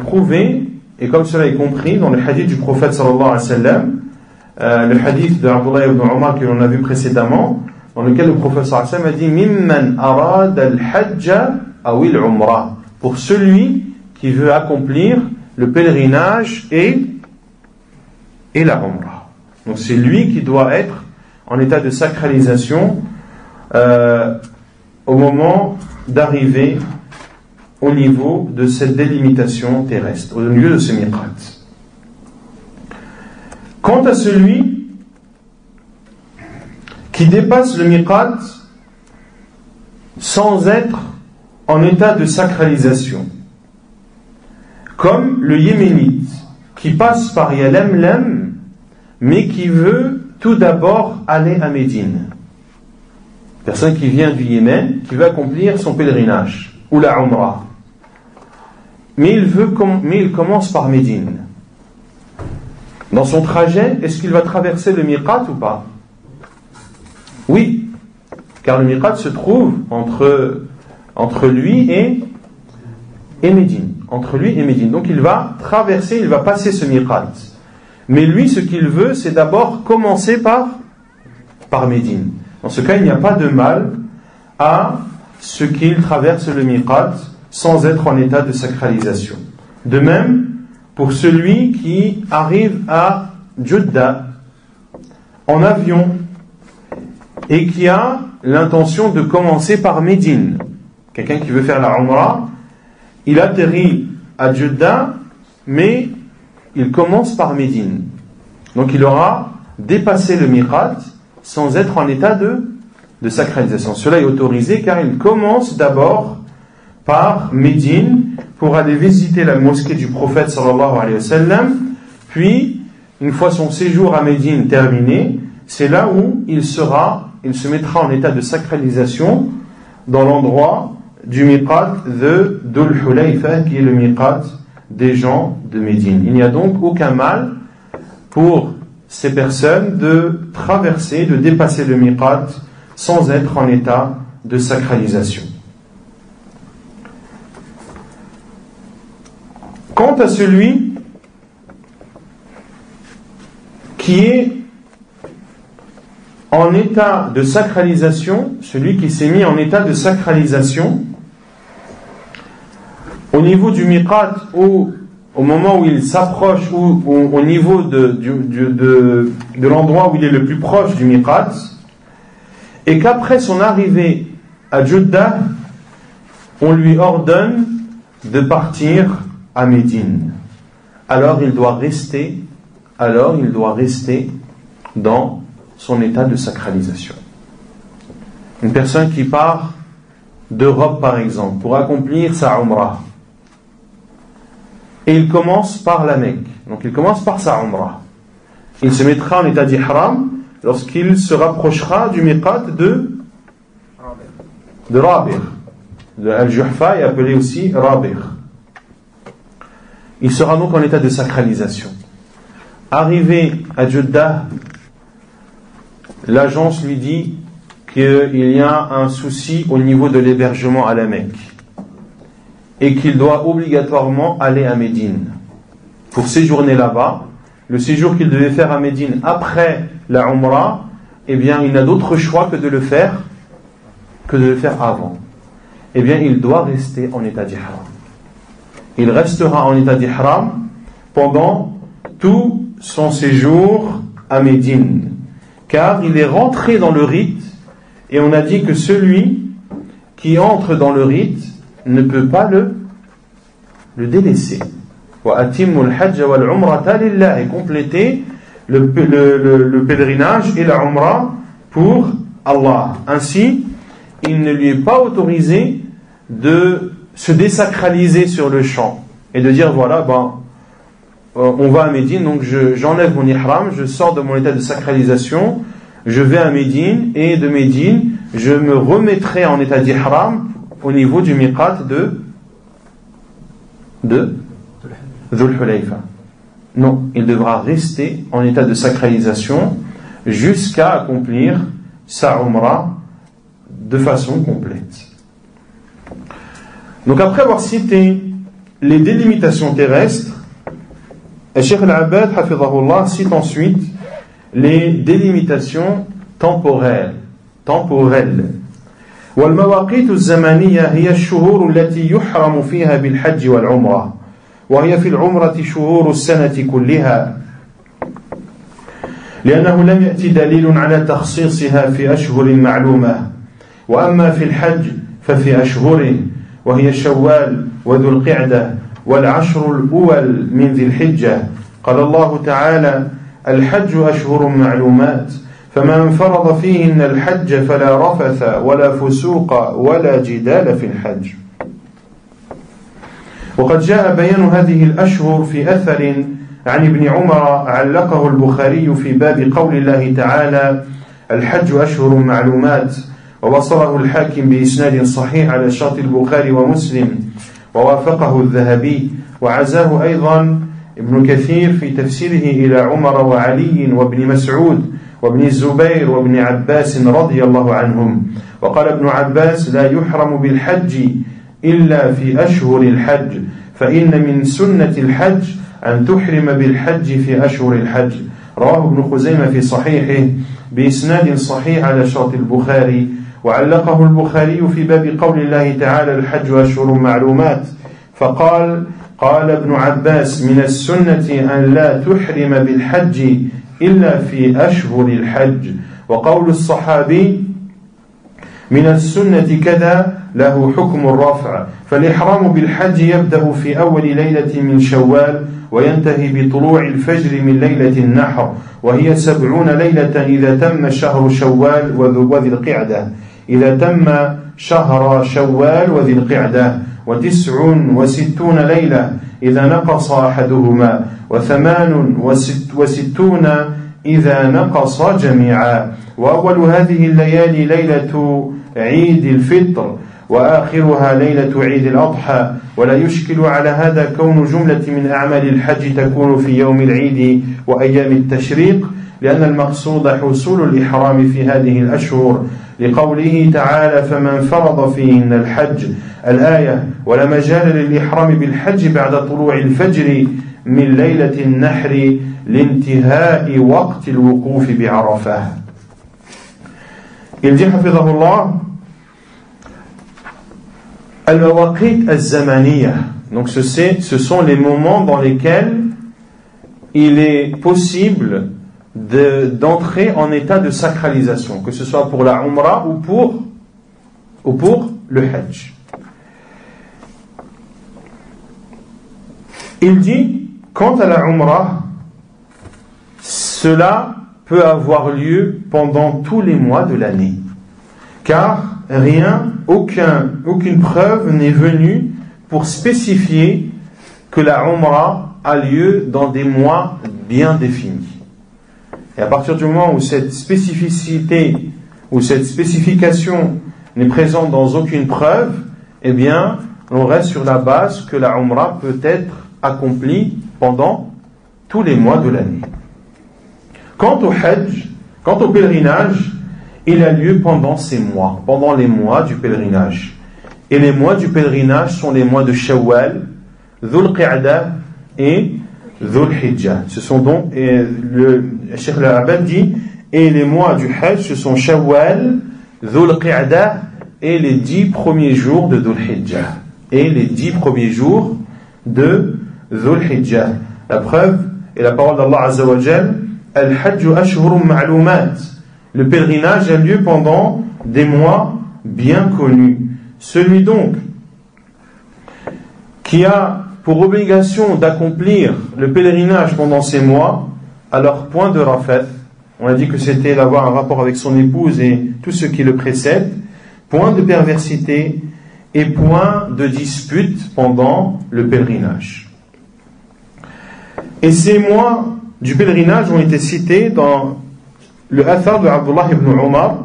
prouvé et comme cela est compris dans le hadith du prophète sallallahu alayhi wa sallam, le hadith de Abdullah ibn Umar que l'on a vu précédemment, dans lequel le prophète sallallahu alayhi wa sallam a dit mimman arad al-hajja aw al-umrah, pour celui qui veut accomplir le pèlerinage et la umrah. Donc c'est lui qui doit être en état de sacralisation au moment d'arriver au niveau de cette délimitation terrestre, au lieu de ce miqat. Quant à celui qui dépasse le miqat sans être en état de sacralisation, comme le yéménite qui passe par Yalamlam mais qui veut tout d'abord aller à Médine, personne qui vient du Yémen qui veut accomplir son pèlerinage ou la umrah, mais il commence par Médine. Dans son trajet, est-ce qu'il va traverser le miqat ou pas? Oui, car le miqat se trouve entre lui et Médine. Entre lui et Médine. Donc il va traverser, il va passer ce miqat. Mais lui, ce qu'il veut, c'est d'abord commencer par Médine. Dans ce cas, il n'y a pas de mal à ce qu'il traverse le miqat sans être en état de sacralisation. De même, pour celui qui arrive à Jeddah en avion et qui a l'intention de commencer par Médine, quelqu'un qui veut faire la umrah, il atterrit à Jeddah, mais il commence par Médine. Donc il aura dépassé le miqat sans être en état de sacralisation. Cela est autorisé car il commence d'abord par Médine pour aller visiter la mosquée du prophète sallallahu alayhi wa sallam, puis une fois son séjour à Médine terminé, c'est là où il se mettra en état de sacralisation dans l'endroit du miqat de Dhul Hulayfa, qui est le miqat des gens de Médine. Il n'y a donc aucun mal pour ces personnes de traverser, de dépasser le miqat sans être en état de sacralisation. Quant à celui qui est en état de sacralisation, celui qui s'est mis en état de sacralisation au niveau du miqat ou au moment où il s'approche ou au niveau de l'endroit où il est le plus proche du miqat, et qu'après son arrivée à Jeddah, on lui ordonne de partir à Médine. Alors il doit rester dans son état de sacralisation. Une personne qui part d'Europe par exemple pour accomplir sa umrah, et il commence par la Mecque, donc il commence par sa umrah, il se mettra en état d'ihram lorsqu'il se rapprochera du miqat de Rabigh, de Al-Juhfa est appelé aussi Rabigh. Il sera donc en état de sacralisation. Arrivé à Jeddah, l'agence lui dit qu'il y a un souci au niveau de l'hébergement à la Mecque. et qu'il doit obligatoirement aller à Médine pour séjourner là-bas, le séjour qu'il devait faire à Médine après la Umrah, eh bien il n'a d'autre choix que de le faire avant. Eh bien il doit rester en état d'ihram. Il restera en état d'ihram pendant tout son séjour à Médine, car il est rentré dans le rite, et on a dit que celui qui entre dans le rite ne peut pas le délaisser. Et compléter le pèlerinage et la umrah pour Allah. Ainsi, il ne lui est pas autorisé de se désacraliser sur le champ et de dire voilà, on va à Médine, donc j'enlève mon ihram, je sors de mon état de sacralisation, je vais à Médine, et de Médine je me remettrai en état d'ihram au niveau du miqat de Dhul Hulayfa. Non, il devra rester en état de sacralisation jusqu'à accomplir sa umrah de façon complète. Donc après avoir cité les délimitations terrestres, Cheikh Al-Abbad hafidhahullah cite ensuite les délimitations temporelles. والمواقيت الزمانية هي الشهور التي يحرم فيها بالحج والعمرة، وهي في العمرة شهور السنة كلها، لأنه لم يأتي دليل على تخصيصها في أشهر معلومة. وأما في الحج ففي أشهره، وهي شوال وذو القعدة والعشر الأول من ذي الحجة. قال الله تعالى: الحج أشهر معلومات، فمن فرض فيهن الحج فلا رفث ولا فسوق ولا جدال في الحج. وقد جاء بيان هذه الأشهر في أثر عن ابن عمر علقه البخاري في باب قول الله تعالى: الحج أشهر معلومات، ووصله الحاكم بإسناد صحيح على شرط البخاري ومسلم، ووافقه الذهبي، وعزاه أيضا ابن كثير في تفسيره إلى عمر وعلي وابن مسعود وابن الزبير وابن عباس رضي الله عنهم. وقال ابن عباس: لا يحرم بالحج إلا في أشهر الحج، فإن من سنة الحج أن تحرم بالحج في أشهر الحج. رواه ابن خزيمة في صحيحه بإسناد صحيح على شرط البخاري، وعلقه البخاري في باب قول الله تعالى: الحج أشهر معلومات، فقال: قال ابن عباس: من السنة أن لا تحرم بالحج إلا في أشهر الحج. وقول الصحابي: من السنة كذا، له حكم الرفع، فالإحرام بالحج يبدأ في أول ليلة من شوال وينتهي بطلوع الفجر من ليلة النحر، وهي 70 ليلة إذا تم شهر شوال وذي القعدة، إذا تم شهر شوال وذي القعدة، 69 ليلة إذا نقص أحدهما، 68 إذا نقص جميعا. وأول هذه الليالي ليلة عيد الفطر، وآخرها ليلة عيد الأضحى. ولا يشكل على هذا كون جملة من أعمال الحج تكون في يوم العيد وأيام التشريق، لأن المقصود حصول الإحرام في هذه الأشهر، لقوله تعالى: فمن فرض فيهن الحج، الآية. ولا مجال للإحرام بالحج بعد طلوع الفجر من ليلة النحر لانتهاء وقت الوقوف بعرفة. Il dit hafidhahullah: al-mawaqit az-zamaniyah. Donc ce sont les moments dans lesquels il est possible d'entrer en état de sacralisation, que ce soit pour la umrah ou pour le hajj. Il dit, quant à la umrah, cela peut avoir lieu pendant tous les mois de l'année, car aucune preuve n'est venue pour spécifier que la umrah a lieu dans des mois bien définis. Et à partir du moment où cette spécificité ou cette spécification n'est présente dans aucune preuve, eh bien, on reste sur la base que la umrah peut être accomplie pendant tous les mois de l'année. Quant au hajj, quant au pèlerinage, il a lieu pendant ces mois, pendant les mois du pèlerinage. Et les mois du pèlerinage sont les mois de Shawwal, Dhul Qa'dah et Dhul Hijjah. Ce sont donc, le Cheikh Al-Abad dit, et les mois du Hajj, ce sont Shawwal, Dhul Qa'dah et les 10 premiers jours de Dhul Hijjah. Et les 10 premiers jours de Dhul Hijjah. La preuve est la parole d'Allah Azza wa Jal, Al-Hajju ashhurum ma'lumat. Le pèlerinage a lieu pendant des mois bien connus. Celui donc qui a pour obligation d'accomplir le pèlerinage pendant ces mois, alors point de rafath, on a dit que c'était d'avoir un rapport avec son épouse et tout ce qui le précède, point de perversité et point de dispute pendant le pèlerinage. Et ces mois du pèlerinage ont été cités dans le Athar de Abdullah ibn Umar,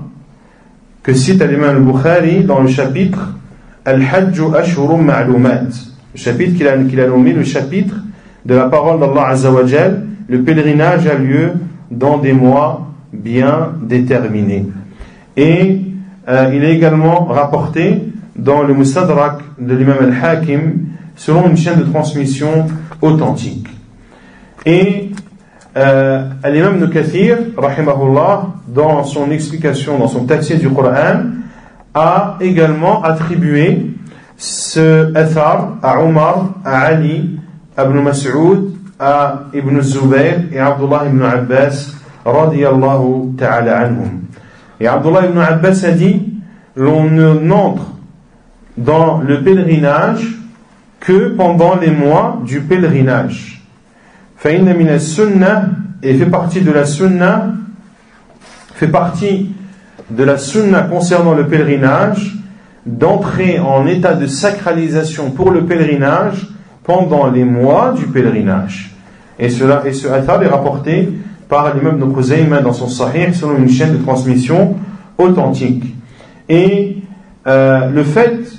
que cite l'imam al-Bukhari dans le chapitre Al-Hajju Ashhurum Ma'lumat, le chapitre qu'il a nommé le chapitre de la parole d'Allah Azza wa Jal, le pèlerinage a lieu dans des mois bien déterminés. Et il est également rapporté dans le Mustadrak de l'imam al-Hakim selon une chaîne de transmission authentique. Et l'imam Ibn Kathir, rahimahullah, dans son explication, dans son tafsir du Coran, a également attribué ce athar à Omar, à Ali, à Ibn Mas'ud, à Ibn Zubayr et à Abdullah ibn Abbas, radiyallahu ta'ala anhum. Et Abdullah ibn Abbas a dit, l'on n'entre dans le pèlerinage que pendant les mois du pèlerinage. Fa'inna min as-sunnah, et fait partie de la sunna concernant le pèlerinage, d'entrer en état de sacralisation pour le pèlerinage pendant les mois du pèlerinage. Et ce athar est rapporté par l'imam Ibn Khuzayma dans son Sahih selon une chaîne de transmission authentique. Et le fait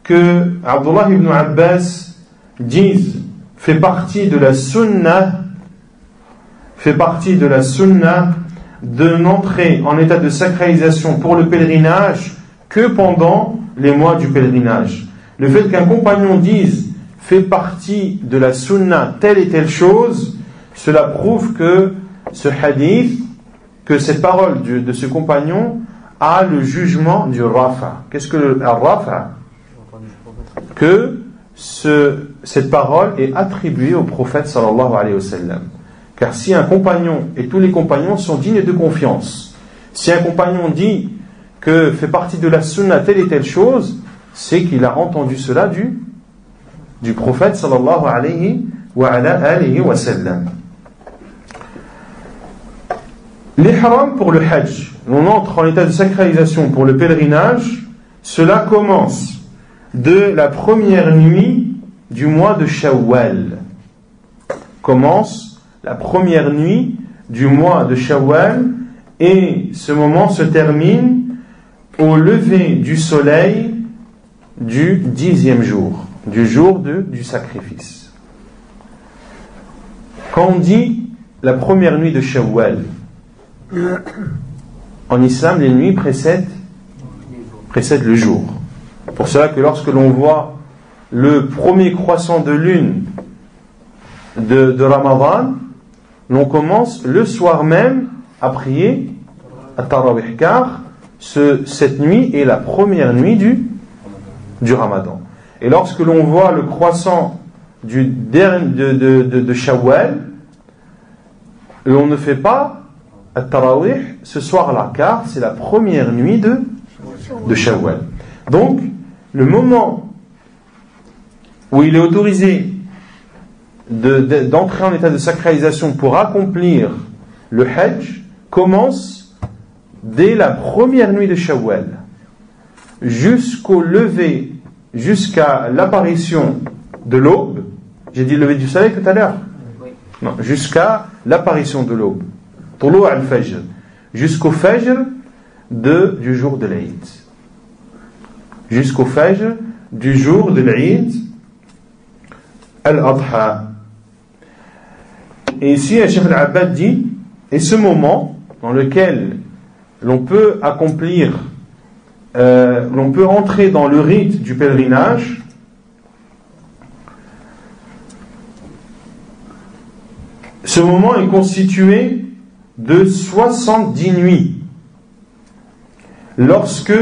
que Abdullah ibn Abbas dise fait partie de la sunna de n'entrer en état de sacralisation pour le pèlerinage que pendant les mois du pèlerinage. Le fait qu'un compagnon dise fait partie de la sunna telle et telle chose, cela prouve que ce hadith, que cette parole de ce compagnon a le jugement du rafa. Qu'est-ce que le rafa? Que cette parole est attribuée au prophète sallallahu alayhi wa sallam. Car si un compagnon, et tous les compagnons sont dignes de confiance, si un compagnon dit que fait partie de la sunna telle et telle chose, c'est qu'il a entendu cela du prophète sallallahu alayhi wa sallam. L'ihram pour le hajj, on entre en état de sacralisation pour le pèlerinage, cela commence de la première nuit du mois de Shawwal. Commence la première nuit du mois de Shawwal, et ce moment se termine au lever du soleil du 10e jour, du jour du sacrifice. Quand on dit la première nuit de Shawwal, en islam, les nuits précèdent le jour. Pour cela que lorsque l'on voit le premier croissant de lune de Ramadan, l'on commence le soir même à prier à Tarawih, car cette nuit est la première nuit du Ramadan. Et lorsque l'on voit le croissant de Shawwal, l'on ne fait pas à Tarawih ce soir-là, car c'est la première nuit de Shawwal. Donc, le moment où il est autorisé d'entrer en état de sacralisation pour accomplir le Hajj commence dès la première nuit de Shawwal jusqu'au lever, jusqu'à l'apparition de l'aube. J'ai dit lever du soleil tout à l'heure? Non, jusqu'à l'apparition de l'aube. Tulu' al-Fajr. Jusqu'au Fajr du jour de l'Eid. Jusqu'au Fajr du jour de l'Eid al-Adha. Et ici, Cheikh Al-Abad dit, et ce moment dans lequel l'on peut accomplir l'on peut entrer dans le rite du pèlerinage ce moment est constitué de 70 nuits lorsque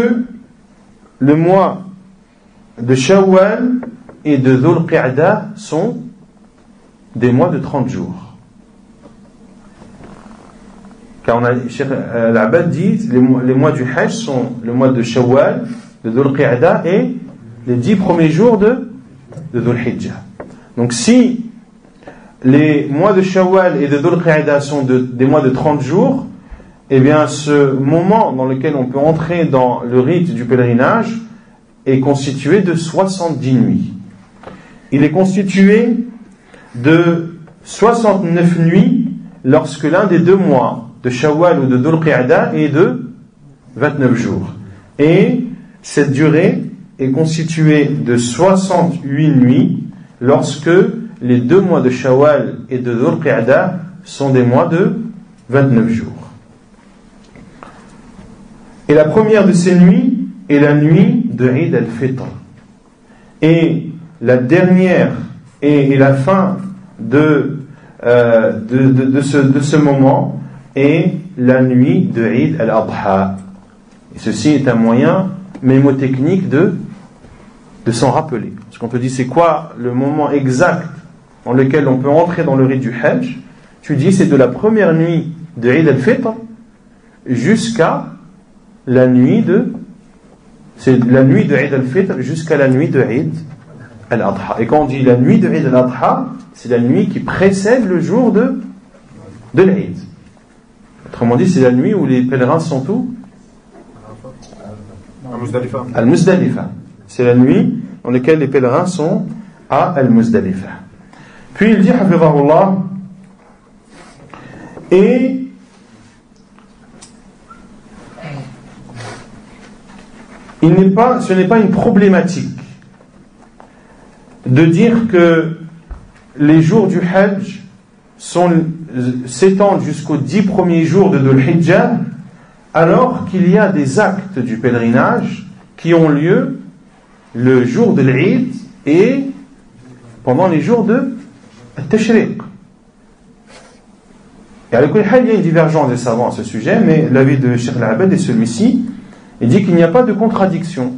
le mois de Shawwal et de Dhul Qa'dah sont des mois de 30 jours. Car Cheikh Al-Abad dit les mois du Hajj sont le mois de Shawwal, de Dhul Qa'dah et les 10 premiers jours de Dhul Hijjah. Donc si les mois de Shawwal et de Dhul Qa'dah sont des mois de 30 jours, eh bien ce moment dans lequel on peut entrer dans le rite du pèlerinage est constitué de 70 nuits. Il est constitué de 69 nuits lorsque l'un des 2 mois de Shawwal ou de Dhul Qa'dah est de 29 jours. Et cette durée est constituée de 68 nuits lorsque les 2 mois de Shawwal et de Dhul Qa'dah sont des mois de 29 jours. Et la première de ces nuits est la nuit de Eid al-Fitr. Et la dernière et la fin de ce moment est la nuit de Eid al-Adha. Et ceci est un moyen mémotechnique de s'en rappeler. Parce qu'on te dit c'est quoi le moment exact dans lequel on peut entrer dans le rite du Hajj. Tu dis c'est de la première nuit de Eid al-Fitr jusqu'à la nuit de Eid al-Fitr jusqu'à la nuit de Eid al-Adha. Et quand on dit la nuit de Eid al-Adha, c'est la nuit qui précède le jour de l'Eid. Autrement dit, c'est la nuit où les pèlerins sont où? Al-Muzdalifa. C'est la nuit dans laquelle les pèlerins sont à Al-Muzdalifa. Puis il dit, Hafizahullah, et ce n'est pas une problématique de dire que les jours du Hajj s'étendent jusqu'aux 10 premiers jours de Dhul Hijjah, alors qu'il y a des actes du pèlerinage qui ont lieu le jour de l'Eid et pendant les jours de Tashriq. Et à l'école, il y a une divergence des savants à ce sujet, mais l'avis de Cheikh Al-Abad est celui-ci. Il dit qu'il n'y a pas de contradiction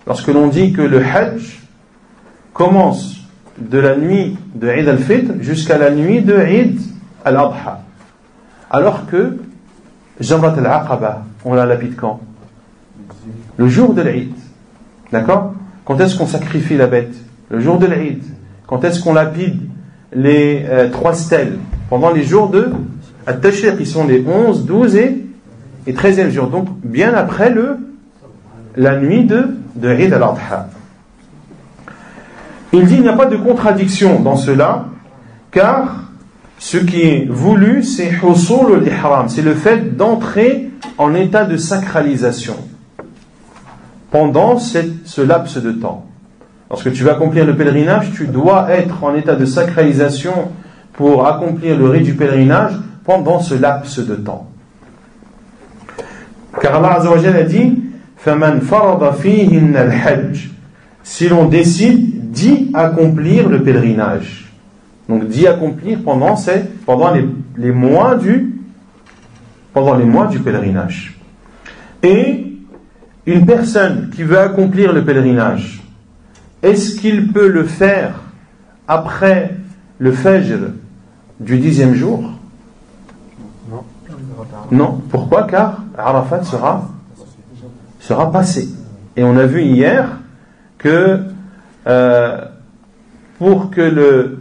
lorsque l'on dit que le Hajj commence de la nuit de Eid al-Fitr jusqu'à la nuit de Eid al-Adha. Alors que Jamrat al-Aqaba, on la lapide quand? Le jour de l'Eid. D'accord? Quand est-ce qu'on sacrifie la bête? Le jour de l'Eid. Quand est-ce qu'on lapide les 3 stèles? Pendant les jours de At-Tashriq, qui sont les 11, 12 et 13e jour. Donc, bien après la nuit de Eid al-Adha. Il dit qu'il n'y a pas de contradiction dans cela, car ce qui est voulu, c'est husul al-ihram, c'est le fait d'entrer en état de sacralisation pendant ce laps de temps. Lorsque tu vas accomplir le pèlerinage, tu dois être en état de sacralisation pour accomplir le rite du pèlerinage pendant ce laps de temps. Car Allah Azza wa Jalla a dit فَمَنْ فَرَضَ فِيهِنَّ الْحَجِّ, si l'on décide d'y accomplir le pèlerinage. Donc d'y accomplir pendant les mois du pèlerinage. Et une personne qui veut accomplir le pèlerinage, est-ce qu'il peut le faire après le Fajr du 10e jour? Non. Pourquoi? Car Arafat sera passé. Et on a vu hier que pour que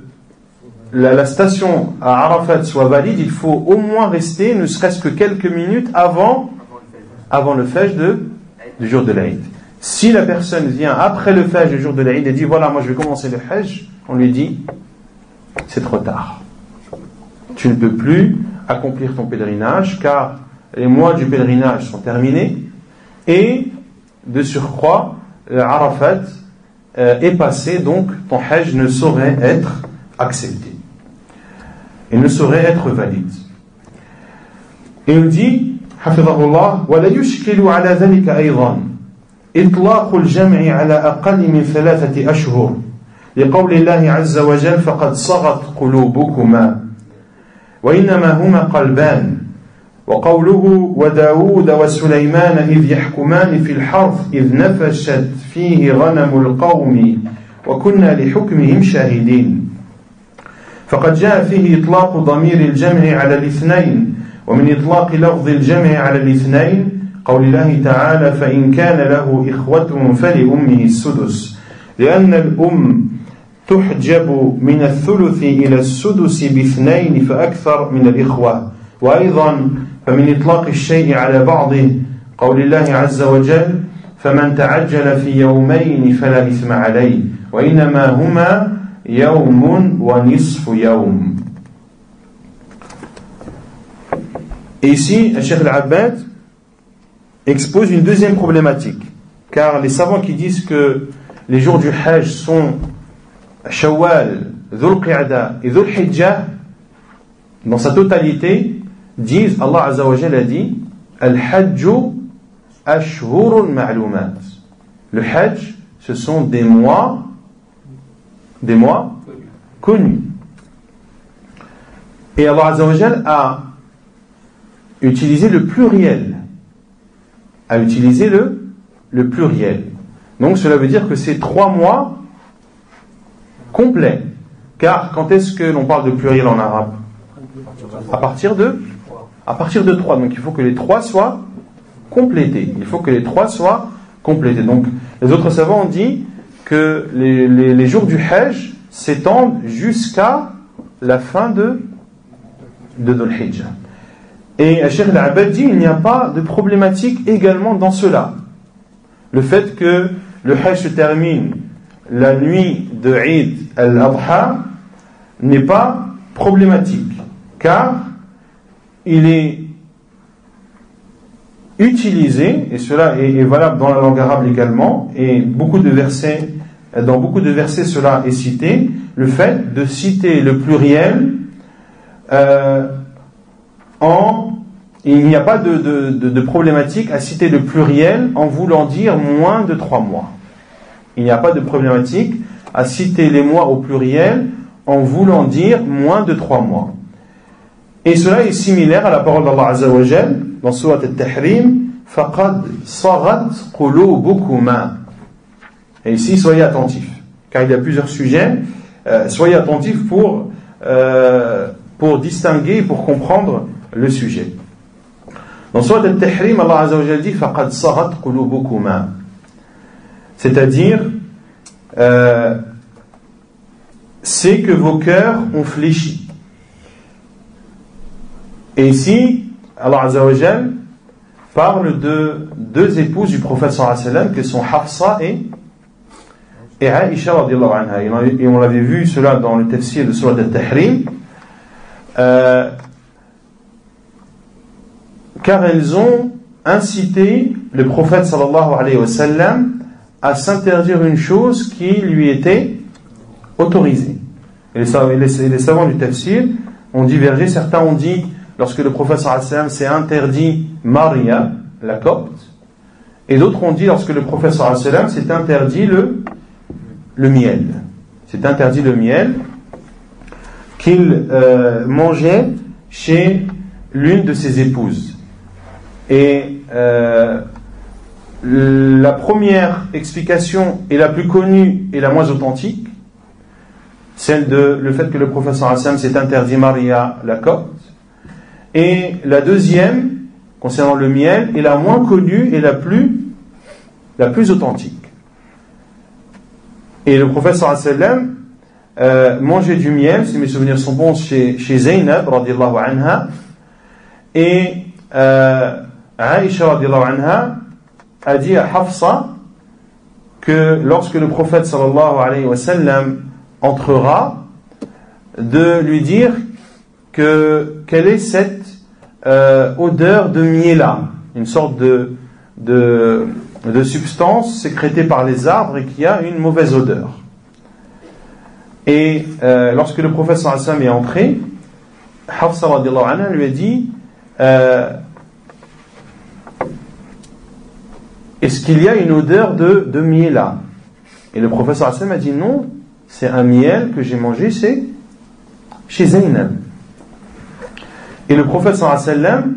la station à Arafat soit valide, il faut au moins rester ne serait-ce que quelques minutes avant le Fajr du jour de l'Aïd. Si la personne vient après le Fajr du jour de l'Aïd et dit voilà, moi je vais commencer le Hajj, on lui dit c'est trop tard. Tu ne peux plus accomplir ton pèlerinage car les mois du pèlerinage sont terminés et de surcroît Arafat est passé, donc ton Hajj ne saurait être accepté et ne saurait être valide. Et il dit Hafidhahullah wa la yushkilu ala dhalika aydan, إطلاق الجمع على أقل من 3 أشهر لقول الله عز وجل فقد صغت قلوبكما وإنما هما قلبان وقوله وداود وسليمان إذ يحكمان في الحرث إذ نفشت فيه غنم القوم وكنا لحكمهم شاهدين فقد جاء فيه إطلاق ضمير الجمع على الاثنين ومن إطلاق لفظ الجمع على الاثنين قول الله تعالى فإن كان له إخوة فلأمه السدس لأن الأم تحجب من الثلث إلى السدس ب2 فأكثر من الإخوة وأيضا فمن إطلاق الشيء على بعضه قول الله عز وجل فمن تعجل في يومين فلا إثم عليه وإنما هما يوم ونصف يوم. Et ici, Cheikh Al-Abbad expose une deuxième problématique, car les savants qui disent que les jours du Hajj sont Shawwal, Dhul Qa'da et Dhul Hijjah, dans sa totalité, disent, Allah Azza wa Jalla a dit, Al-Hajju Ashhurun Ma'lumat. Le Hajj, ce sont des mois connus. Et Allah Azza wa Jalla a utilisé le pluriel. Le pluriel. Donc cela veut dire que c'est 3 mois complets. Car quand est-ce que l'on parle de pluriel en arabe? À partir de 3. Donc il faut que les 3 soient complétés. Donc les autres savants ont dit que les jours du Hajj s'étendent jusqu'à la fin de Dhul Hijjah. Et Cheikh Al-Abbad dit il n'y a pas de problématique également dans cela. Le fait que le Hajj se termine la nuit de Eid al-Adha n'est pas problématique, car il est utilisé, et cela est valable dans la langue arabe également, et dans beaucoup de versets cela est cité, le fait de citer le pluriel il n'y a pas de problématique à citer le pluriel en voulant dire moins de 3 mois. Il n'y a pas de problématique à citer les mois au pluriel en voulant dire moins de 3 mois. Et cela est similaire à la parole d'Allah Azza wa Jal dans Surat Al-Tahrim faqad sagat qulubukuma. Et ici, soyez attentifs, car il y a plusieurs sujets. Soyez attentifs pour distinguer, pour comprendre le sujet. Dans Surat Al-Tahrim, Allah Azza wa Jal dit faqad sagat qulubukuma, c'est-à-dire c'est que vos cœurs ont fléchi. Et ici, Allah Azza wa Jal parle de 2 épouses du prophète sallallahu alayhi wa sallam, que sont Hafsa et Aïcha radiyallahu anha. Et on l'avait vu cela dans le tafsir de Surat Al-Tahrim, car elles ont incité le prophète sallallahu alayhi wa sallam à s'interdire une chose qui lui était autorisée. Et les savants du tafsir ont divergé. Certains ont dit, lorsque le prophète sallallahu alayhi wa sallam s'est interdit Maria, la copte, et d'autres ont dit, lorsque le prophète sallallahu alayhi wa sallam s'est interdit le miel. C'est interdit le miel qu'il mangeait chez l'une de ses épouses. Et la première explication est la plus connue et la moins authentique, celle de le fait que le prophète sallallahu alayhi wa sallam s'est interdit Maria, la copte. Et la deuxième, concernant le miel, est la moins connue et la plus authentique. Et le prophète sallallahu alayhi wa sallam mangeait du miel, si mes souvenirs sont bons, chez Zaynab radiyallahu anha, et Aïcha radiyallahu anha a dit à Hafsa que lorsque le prophète sallallahu alayhi wa sallam entrera, de lui dire quelle est cette odeur de miela, une sorte de substance sécrétée par les arbres et qui a une mauvaise odeur. Et lorsque le prophète sallallahu alayhi wa sallam est entré, Hafsa radiyallahu anha lui a dit est-ce qu'il y a une odeur de miel là? Et le professeur Hassan a dit non, c'est un miel que j'ai mangé chez Zainab. Et le professeur Hassan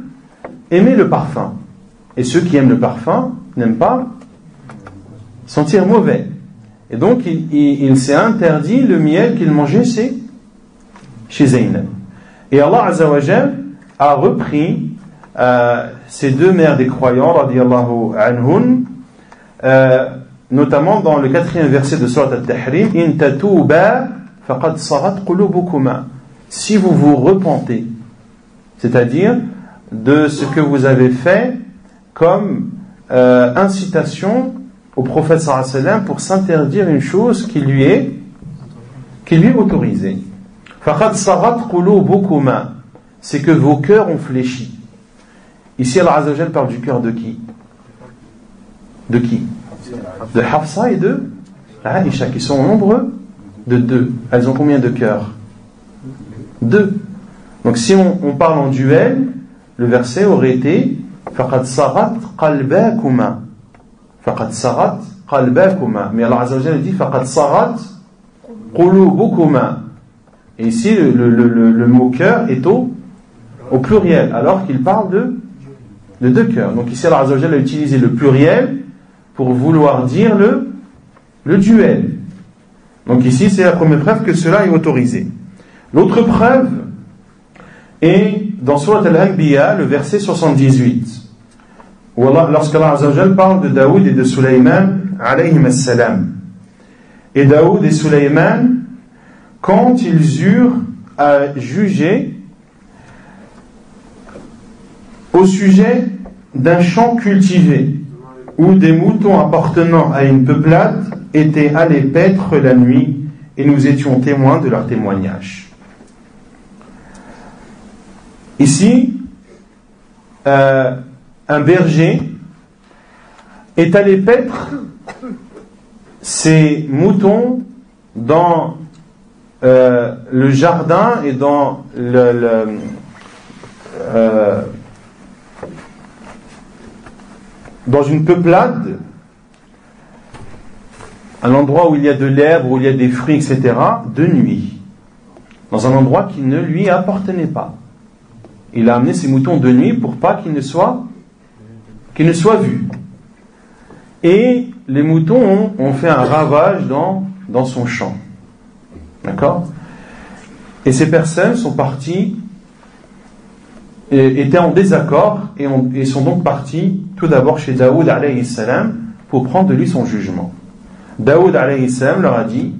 aimait le parfum. Et ceux qui aiment le parfum n'aiment pas sentir mauvais. Et donc il s'est interdit le miel qu'il mangeait chez Zainab. Et Allah Azza wa Jal a repris ces deux mères des croyants, radiyallahu anhun, notamment dans le 4e verset de Surat Al-Tahrim, In tatouba faqad sarat qulubukuma. Si vous vous repentez, c'est-à-dire de ce que vous avez fait comme incitation au prophète sallallahu alayhi wa sallam pour s'interdire une chose qui lui est autorisée. Faqad sarat qulubukuma, c'est que vos cœurs ont fléchi. Ici, Allah Azza wa Jal parle du cœur de qui? De qui? De Hafsa et de Aïcha, qui sont au nombre de 2. Elles ont combien de cœurs? 2. Donc si on parle en duel, le verset aurait été Faqad sarat qalbakuma. Faqad sarat qalbakuma. Mais Allah Azza wa Jal dit Faqad sarat qulubukuma. Et ici, le mot cœur est au pluriel, alors qu'il parle de 2 cœurs. Donc ici, Allah Azza wa Jal a utilisé le pluriel pour vouloir dire le duel. Donc ici, c'est la première preuve que cela est autorisé. L'autre preuve est dans Surat Al-Anbiya, le verset 78, où lorsqu'Allah Azza wa Jal parle de Daoud et de Sulayman, alayhim as-salam. Et Daoud et Sulayman, quand ils eurent à juger au sujet d'un champ cultivé, où des moutons appartenant à une peuplade étaient allés paître la nuit, et nous étions témoins de leur témoignage. Ici, un berger est allé paître ses moutons dans le jardin et dans dans une peuplade, un endroit où il y a de l'herbe, où il y a des fruits, etc., de nuit, dans un endroit qui ne lui appartenait pas. Il a amené ses moutons de nuit pour pas qu'ils ne soient vus. Et les moutons ont fait un ravage dans son champ. D'accord? Et ces personnes sont parties, étaient en désaccord, et sont donc parties tout d'abord chez Daoud alayhi salam pour prendre de lui son jugement. Daoud alayhi salam leur a dit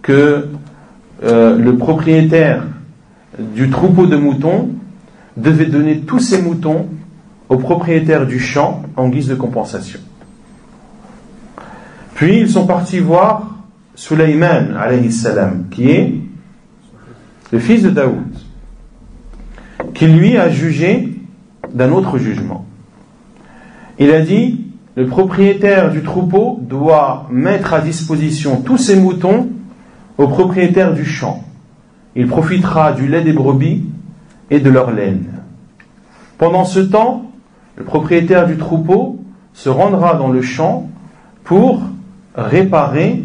que le propriétaire du troupeau de moutons devait donner tous ses moutons au propriétaire du champ en guise de compensation. Puis ils sont partis voir Sulayman alayhi salam, qui est le fils de Daoud, qui lui a jugé d'un autre jugement. Il a dit, le propriétaire du troupeau doit mettre à disposition tous ses moutons au propriétaire du champ. Il profitera du lait des brebis et de leur laine. Pendant ce temps, le propriétaire du troupeau se rendra dans le champ pour réparer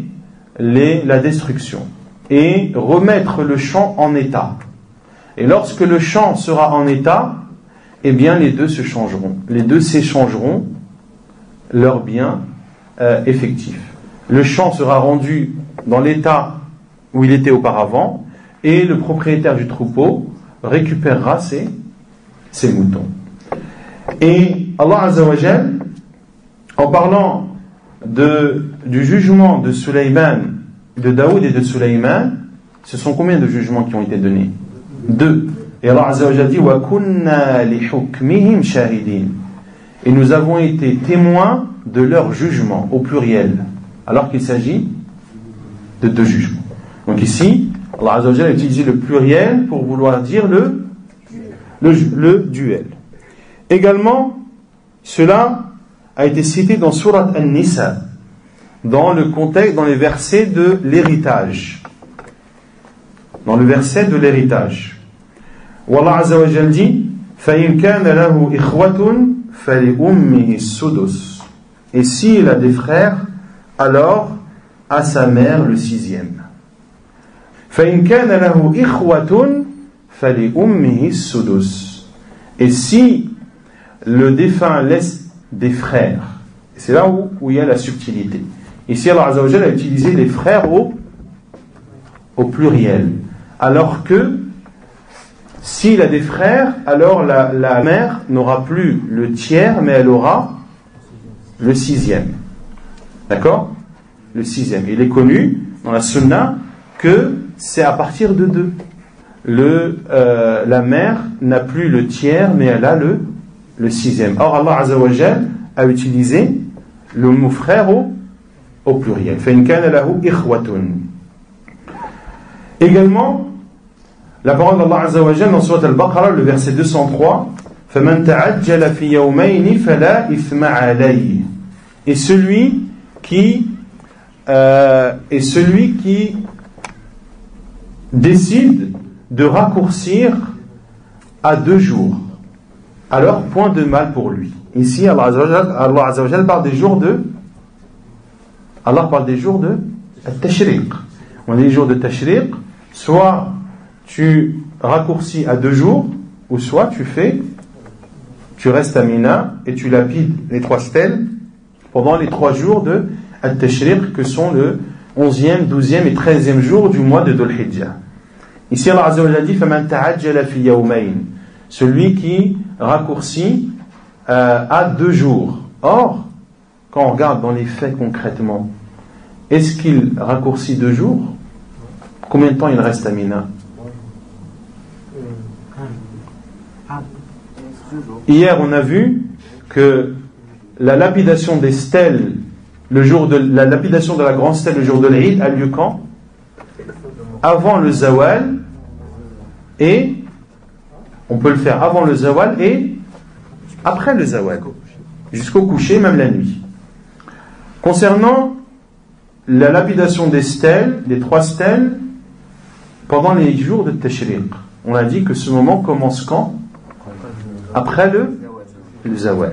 la destruction et remettre le champ en état. Et lorsque le champ sera en état, eh bien les deux se changeront. Les deux s'échangeront leurs biens effectifs. Le champ sera rendu dans l'état où il était auparavant, et le propriétaire du troupeau récupérera ses moutons. Et Allah Azza wa Jal, en parlant du jugement de Sulayman, de Daoud et de Sulayman, ce sont combien de jugements qui ont été donnés? 2. Et Allah Azza wa Jal dit wa kunna li hukmihim shahidin. Et nous avons été témoins de leur jugement, au pluriel, alors qu'il s'agit de 2 jugements. Donc ici, Allah Azza wa Jal a utilisé le pluriel pour vouloir dire le duel. Également, cela a été cité dans Surat An-Nisa, dans le contexte, dans les versets de l'héritage. Dans le verset de l'héritage. Où Allah Azza wa Jal dit فَإِنْ كَانَ لَهُ إِخْوَةٌ فَلِأُمِّهِ السُّدُسُ Et s'il a des frères, alors à sa mère le 6e. فإن كان له إخوة فلأمه السدس. Et si le défunt laisse des frères, c'est là où il y a la subtilité. Ici Allah Azza wa Jalla a utilisé les frères au pluriel, alors que s'il a des frères, alors la mère n'aura plus le tiers, mais elle aura le 6e. D'accord? Le 6e. Il est connu dans la sunna que c'est à partir de 2. La mère n'a plus le tiers, mais elle a le 6e. Or, Allah Azza wa Jalla a utilisé le mot frère au pluriel. فَإِنْ كَانَ لَهُ إِخْوَةٌ. Également, la parole d'Allah Azza wa Jalla dans Surat Al-Baqarah, le verset 203, فَمَنْ تَعَجَّلَ فِي يَوْمَيْنِ فَلَا إِثْمَ عَلَيْهِ. Et celui qui décide de raccourcir à 2 jours, alors point de mal pour lui. Ici, Allah Azza wa Jalla parle des jours de Tashriq. On dit les jours de Tashriq, soit tu raccourcis à 2 jours, ou soit tu restes à Mina et tu lapides les 3 stèles pendant les 3 jours de Tashriq, que sont le 11e, 12e et 13e jour du mois de Dhul Hijjah. Ici, Allah Azza wa Jalla dit فَمَنْ تَعَجَّلَ فِي يَوْمَيْنِ. Celui qui raccourcit à 2 jours. Or, quand on regarde dans les faits concrètement, est-ce qu'il raccourcit 2 jours? Combien de temps il reste à Mina? Hier, on a vu que la lapidation des stèles, la lapidation de la grande stèle le jour de l'Eid a lieu quand? Avant le Zawal, et on peut le faire avant le Zawal et après le Zawal, jusqu'au coucher, même la nuit. Concernant la lapidation des stèles, des 3 stèles, pendant les jours de Tashriq, on a dit que ce moment commence quand? Après le Zawal.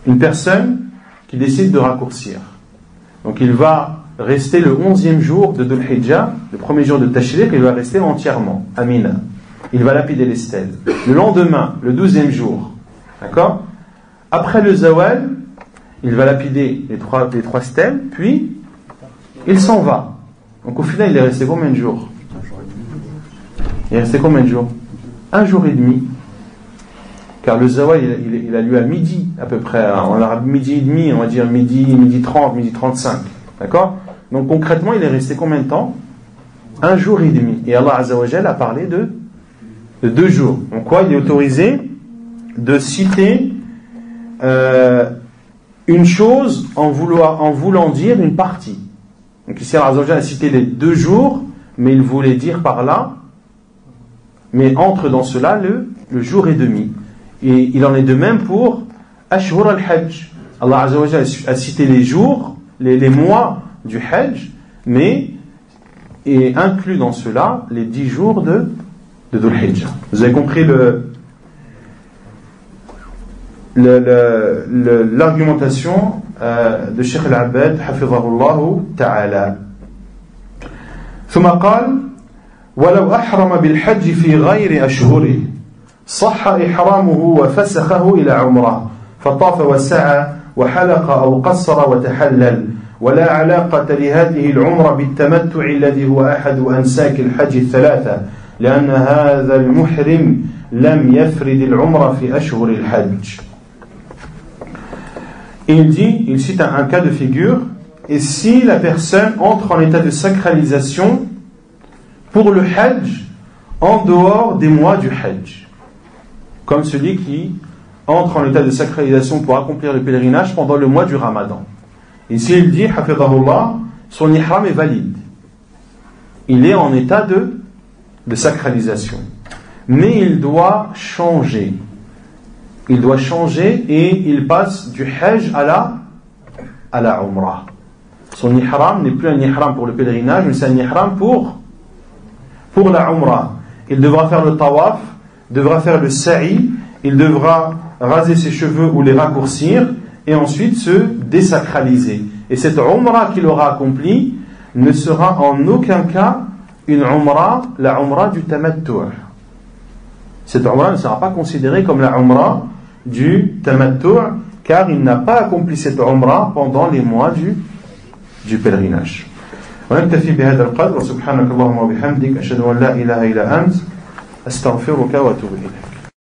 Une personne qui décide de raccourcir, donc il va rester le 11e jour de Dhul Hijjah, le premier jour de Tashriq, il va rester entièrement à Mina. Il va lapider les stèles. Le lendemain, le 12e jour, d'accord? Après le Zawal, il va lapider les trois stèles, puis il s'en va. Donc au final, il est resté combien de jours? Il est resté combien de jours? 1 jour et demi. Car le Zawal, il a lieu à midi, à peu près. En arabe, midi et demi, on va dire midi 30, midi 35. D'accord? Donc concrètement, il est resté combien de temps? 1 jour et demi. Et Allah Azza wa Jalla a parlé de 2 jours. Donc quoi? Il est autorisé de citer une chose en voulant dire une partie. Donc ici, Allah Azza wa Jalla a cité les 2 jours, mais il voulait dire par là, mais entre dans cela le jour et demi. Et il en est de même pour Ashhur al-Hajj. Allah Azza wa Jalla a cité les jours, les mois du Hajj, mais est inclus dans cela les 10 jours de Dhul Hijjah. Vous avez compris l'argumentation de Cheikh Al-Abbad hafidhahullah ta'ala. ثم قال ولو أحرم بالحج في غير أشهره صح إحرامه وفسخه إلى عمره فطاف وسعى وحلق أو قصر وتحلل ولا علاقة لهذه العمرة بالتمتع الذي هو أحد أنساك الحج الثلاثة لأن هذا المحرم لم يفرد العمرة في أشهر الحج. Il cite un cas de figure, et si la personne entre en état de sacralisation pour le Hajj en dehors des mois du Hajj, comme celui qui entre en état de sacralisation pour accomplir le pèlerinage pendant le mois du Ramadan. Ici il dit, hafidhahullah, son ihram est valide. Il est en état de sacralisation. Mais il doit changer. Il doit changer et il passe du Hajj à la Umrah. Son ihram n'est plus un ihram pour le pèlerinage, mais c'est un ihram pour la Umrah. Il devra faire le tawaf, devra faire le sa'i, il devra raser ses cheveux ou les raccourcir, et ensuite se désacraliser. Et cette umrah qu'il aura accomplie ne sera en aucun cas une umrah, la umrah du tamattu'. Cette umrah ne sera pas considérée comme la umrah du tamattu', car il n'a pas accompli cette umrah pendant les mois du pèlerinage. ونكتفي بهذا القدر وسبحانك اللهم وبحمدك أشهد أن لا إله إلا أنت أستغفرك وأتوب إليك.